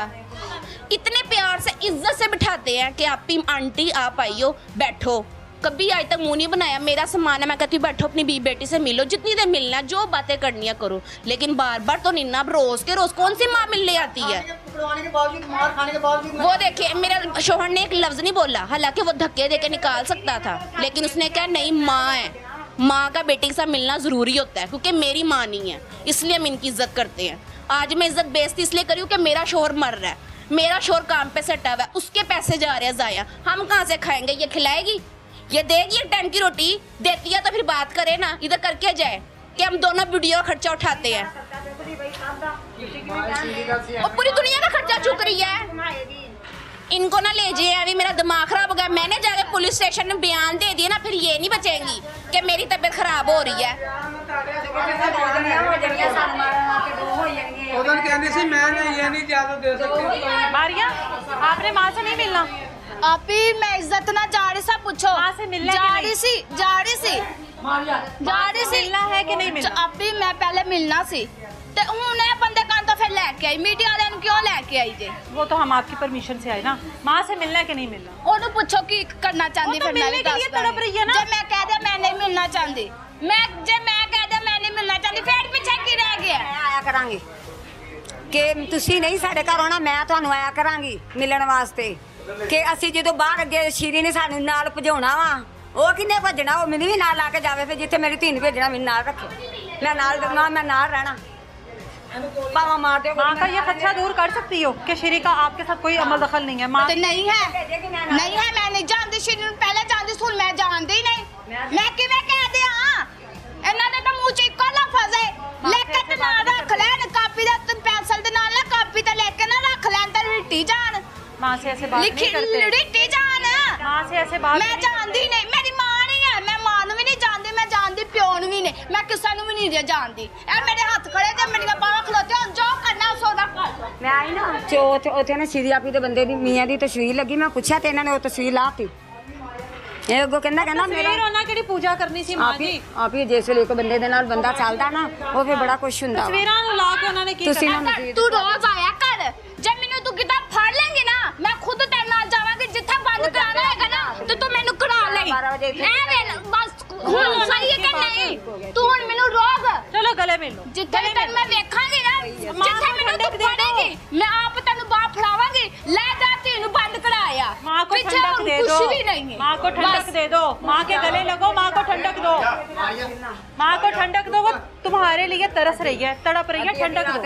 S4: इतने प्यार से इज्जत से बिठाते हैं कि आप ही आंटी आप आइयो बैठो कभी आज तक मुंह नहीं बनाया मेरा सम्मान है मैं कहती हूँ बैठो अपनी बीवी बेटी से मिलो जितनी देर मिलना जो बातें करनी है करो लेकिन बार बार तो नहीं ना रोज के रोज कौन सी माँ मिलने आती है वो देखिए मेरा शोहर ने एक लफ्ज नहीं बोला हालांकि वो धक्के देके निकाल सकता था लेकिन उसने कहा नहीं माँ है माँ का बेटी के साथ मिलना जरूरी होता है क्योंकि मेरी माँ नहीं है इसलिए हम इनकी इज्जत करते हैं आज मैं इज्जत बेइज्जती इसलिए करी हूँ कि मेरा शोहर मर रहा है मेरा शोहर काम पे सटा हुआ है उसके पैसे जा रहे हैं जाया हम कहाँ से खाएंगे ये खिलाएगी ये देगी एक टाइम की रोटी देती है तो फिर बात करे ना इधर करके जाए कि हम दोनों वीडियो का खर्चा उठाते हैं और पूरी दुनिया का खर्चा चुक रही है इनको ना ले जाए अभी मेरा दिमाग खराब हो गया मैंने जाके पुलिस स्टेशन में बयान दे दिया ना फिर ये नहीं बचेंगी कि मेरी तबीयत खराब हो रही है
S1: मारिया आपने माँ से नहीं मिलना
S3: आपी मैं इज्जत ना जा रही सा पूछो
S1: माँ से मिलना
S3: जा रही सी
S1: मिलना है कि नहीं मिलना
S3: आपी मैं पहले मिलना सी ते हुन ए बंदे कान तो फिर लेके आई मीडिया वाले क्यों लेके आई जे
S1: वो तो हम आपकी परमिशन से आए ना माँ से मिलना है कि नहीं मिलना
S3: ओनु पूछो की करना चाहती
S1: तो
S3: फिर मैं
S1: मिलने के लिए तड़प रही है ना
S3: जे मैं कह दे मैं नहीं मिलना चाहती मैं कह दे मैं नहीं मिलना चाहती फिर पीछे की रह गया
S2: आया करांगी कि ਤੁਸੀਂ ਨਹੀਂ ਸਾਡੇ ਘਰ ਆਉਣਾ ਮੈਂ ਤੁਹਾਨੂੰ ਆਇਆ ਕਰਾਂਗੀ ਮਿਲਣ ਵਾਸਤੇ ਕਿ ਅਸੀਂ ਜਦੋਂ ਬਾਹਰ ਅੱਗੇ ਸ਼ੀਰੀ ਨੇ ਸਾਨੂੰ ਨਾਲ ਭਜਾਉਣਾ ਵਾ ਉਹ ਕਿੰਨੇ ਭੱਜਣਾ ਉਹ ਮੈਨੂੰ ਵੀ ਨਾਲ ਲਾ ਕੇ ਜਾਵੇ ਫਿਰ ਜਿੱਥੇ ਮੇਰੀ ਧੀ ਨੂੰ ਭੇਜਣਾ ਮੈਨੂੰ ਨਾਲ ਰੱਖੇ मैं नाल मैं नाल रहना पावा मार दे
S1: माँ का ये खदशा दूर कर सकती हो कि श्री का आपके साथ कोई अमल दखल नहीं है माँ
S3: नहीं है मैं नहीं जानती श्री पहले जानती सुन मैं जानती ही नहीं मैं किवें कह दे ਇਹਨਾਂ ਦੇ ਤਾਂ ਮੂੰਹ 'ਚ ਇੱਕੋ ਲਫ਼ਜ਼ ਹੈ ਲਿਖ ਕੇ ਨਾ ਰੱਖ ਲੈਣ ਕਾਪੀ ਦਾ ਪੈਨਸਲ ਦੇ ਨਾਲ ਨਾ ਕਾਪੀ ਤੇ ਲਿਖ ਕੇ ਨਾ ਰੱਖ ਲੈਣ ਤੇ ਰਿੱਟੀ ਜਾਣ
S1: माँ से ऐसे बात नहीं करते
S3: रिट्टी जान
S1: माँ से ऐसे बात
S3: मैं जानती नहीं मेरी माँ नहीं है मैं माँ ਨੂੰ ਵੀ ਨਹੀਂ ਜਾਣਦੀ ਮੈਂ ਜਾਣਦੀ ਪਿਓ ਨੂੰ ਵੀ ਨਹੀਂ ਮੈਂ ਕਿਸੇ ਨੂੰ ਵੀ ਨਹੀਂ ਜਾਣਦੀ ਇਹ ਮੇਰੇ ਹੱਥ ਖੜੇ ਤੇ ਮੇਰੀਆਂ ਬਾਹਾਂ ਖਲੋਤੇ ਹੁਣ ਜੋ ਕਰਨਾ ਸੋਦਾ ਕਰ
S2: ਮੈਂ ਆਈ ਨਾ ਉੱਥੇ ਨਾ ਸ਼੍ਰੀ ਆਪੀ ਦੇ ਬੰਦੇ ਦੀ ਮੀਆਂ ਦੀ ਤਸਵੀਰ ਲੱਗੀ ਮੈਂ ਪੁੱਛਿਆ ਤੇ ਇਹਨਾਂ ਨੇ ਉਹ ਤਸਵੀਰ ਲਾਤੀ ਇਹ ਅੱਗੋਂ ਕਹਿੰਦਾ ਮੇਰਾ
S1: ਉਹਨਾਂ ਕਿਹੜੀ ਪੂਜਾ ਕਰਨੀ ਸੀ ਮਾਂ ਜੀ
S2: ਆਪ ਹੀ ਜਿਸ ਵੇਲੇ ਇੱਕ ਬੰਦੇ ਦੇ ਨਾਲ ਬੰਦਾ ਚੱਲਦਾ ਨਾ ਉਹ ਫਿਰ ਬੜਾ ਕੁਝ ਹੁੰਦਾ
S1: ਤਸਵੀਰਾਂ ਨੂੰ ਲਾ ਕੇ ਉਹਨਾਂ ਨੇ ਕੀ ਕਰਨਾ
S3: ਤੂੰ ਰੋਜ਼ ਆਇਆ ਕਰ ਜੇ ਮੈਨੂੰ ਤੂੰ ਕਿਤਾ ਫੜ ਲੇਂਗੀ ਨਾ ਮੈਂ ਖੁਦ ਤੇਰੇ ਨਾਲ ਜਾਵਾਂਗੀ ਜਿੱਥੇ ਬੰਦ ਕਰਾਣਾ ਹੋਏਗਾ ਨਾ ਤੇ ਤੂੰ ਮੈਨੂੰ ਕਰਾ ਲੈ ਐ ਵੇ ਬਸ ਹੁਣ ਸਹੀ ਹੈ ਕਿ ਨਹੀਂ ਤੂੰ ਹੁਣ ਮੈਨੂੰ ਰੋਜ਼
S1: ਚਲੋ ਗਲੇ ਮਿਲ ਲਓ
S3: ਜਿੱਥੇ ਤੱਕ ਮੈਂ ਵੇਖਾਂਗੀ ਨਾ ਜਿੱਥੇ ਮੈਨੂੰ ਤੂੰ ਫੜੇਗੀ ਮੈਂ ਆਪ ਤੈਨੂੰ ਬਾਹ ਫੜਾਵਾਂਗੀ ਲੈ ਜਾ ਤੈਨੂੰ ਬੰਦ ਕਰਾਇਆ
S1: माँ को ठंडक दे दो, माँ को ठंडक दे दो, माँ के गले लगो, माँ को ठंडक दो, माँ को ठंडक दो। वो तुम्हारे लिए तरस रही है, तड़प रही है, ठंडक दो।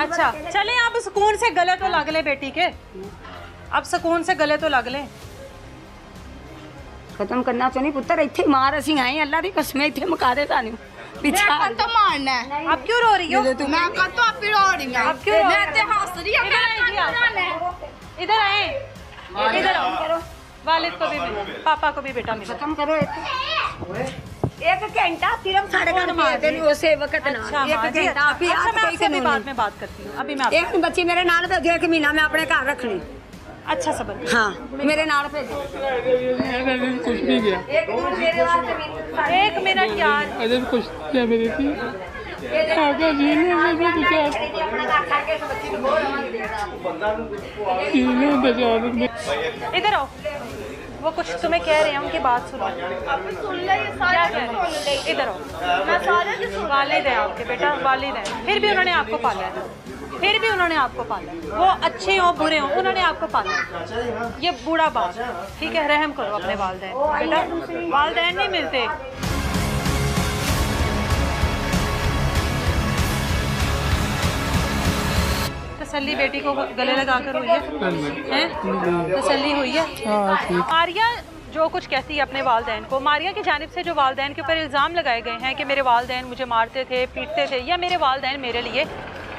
S1: अच्छा चले आप सुकून से गले तो लग ले बेटी के, अब सुकून से गले तो लग ले।
S2: खत्म करना चाहिए पुत्र इत्थे मार असी आए अल्लाह दी कसम इत्थे मुका दे सानू
S3: मैं तो मारना है
S1: अब क्यों रो रही हो
S3: मैं कल तो आप ही रो रही हूं
S1: अब क्यों
S3: मैं ते हंस रही हूं
S1: इधर आए इधर आओ वालिद को भी मिलो पापा को भी बेटा मिलो
S2: खत्म करो एक घंटा सिर्फ साढ़े घर मारते नहीं उसे वक्त ना एक घंटा आप ही आप
S1: कोई बाद में बात करती हूं अभी मैं
S2: एक बच्ची मेरे नाल भेजो एक महीना मैं अपने घर रखनी
S1: अच्छा सबक
S2: हाँ मेरे नाल भेजो
S5: कुछ नहीं गया
S1: एक मिनट यार
S5: अजय कुछ क्या मेरी थी
S1: इधर आओ वो कुछ तुम्हें कह रहे हैं उनकी बात सुनो क्या कह रहे हैं इधर आओ वालिद है आपके बेटा वालिद है फिर भी उन्होंने आपको पाला है फिर भी उन्होंने आपको पाला वो अच्छे हो बुरे हो उन्होंने आपको पाला ये बूढ़ा बाप ठीक है रहम करो अपने वालिदैन बेटा वालिदैन नहीं मिलते तसल्ली बेटी को गले लगा कर हुई है तसल्ली हुई है मारिया जो कुछ कहती है अपने वालिदैन को मारिया की जानिब से जो वालिदैन के ऊपर इल्ज़ाम लगाए गए हैं कि मेरे वालिदैन मुझे मारते थे पीटते थे या मेरे वालिदैन मेरे लिए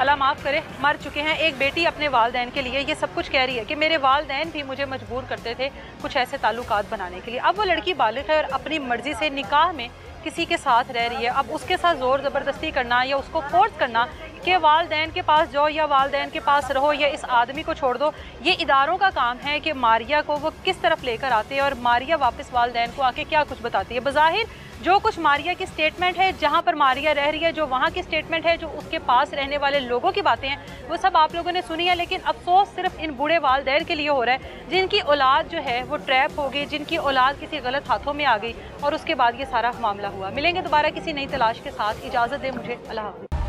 S1: अल्लाह माफ़ करे मर चुके हैं एक बेटी अपने वालिदैन के लिए ये सब कुछ कह रही है कि मेरे वालिदैन भी मुझे मजबूर करते थे कुछ ऐसे ताल्लुकात बनाने के लिए अब वो लड़की बालिग है और अपनी मर्ज़ी से निकाह में किसी के साथ रह रही है अब उसके साथ ज़ोर ज़बरदस्ती करना या उसको फोर्स करना कि वालिदैन के पास जाओ या वालिदैन के पास रहो या इस आदमी को छोड़ दो ये इदारों का काम है कि मारिया को वो किस तरफ लेकर आते हैं और मारिया वापस वालिदैन को आके क्या कुछ बताती है बज़ाहिर जो कुछ मारिया की स्टेटमेंट है जहाँ पर मारिया रह रही है जो वहाँ की स्टेटमेंट है जो उसके पास रहने वाले लोगों की बातें हैं वो सब आप लोगों ने सुनी है लेकिन अफसोस सिर्फ इन बूढ़े वालिदैन के लिए हो रहा है जिनकी औलाद जो है वो ट्रैप हो गई जिनकी औलाद किसी गलत हाथों में आ गई और उसके बाद ये सारा मामला हुआ मिलेंगे दोबारा किसी नई तलाश के साथ इजाज़त दे मुझे अल्लाह हाफ़िज़।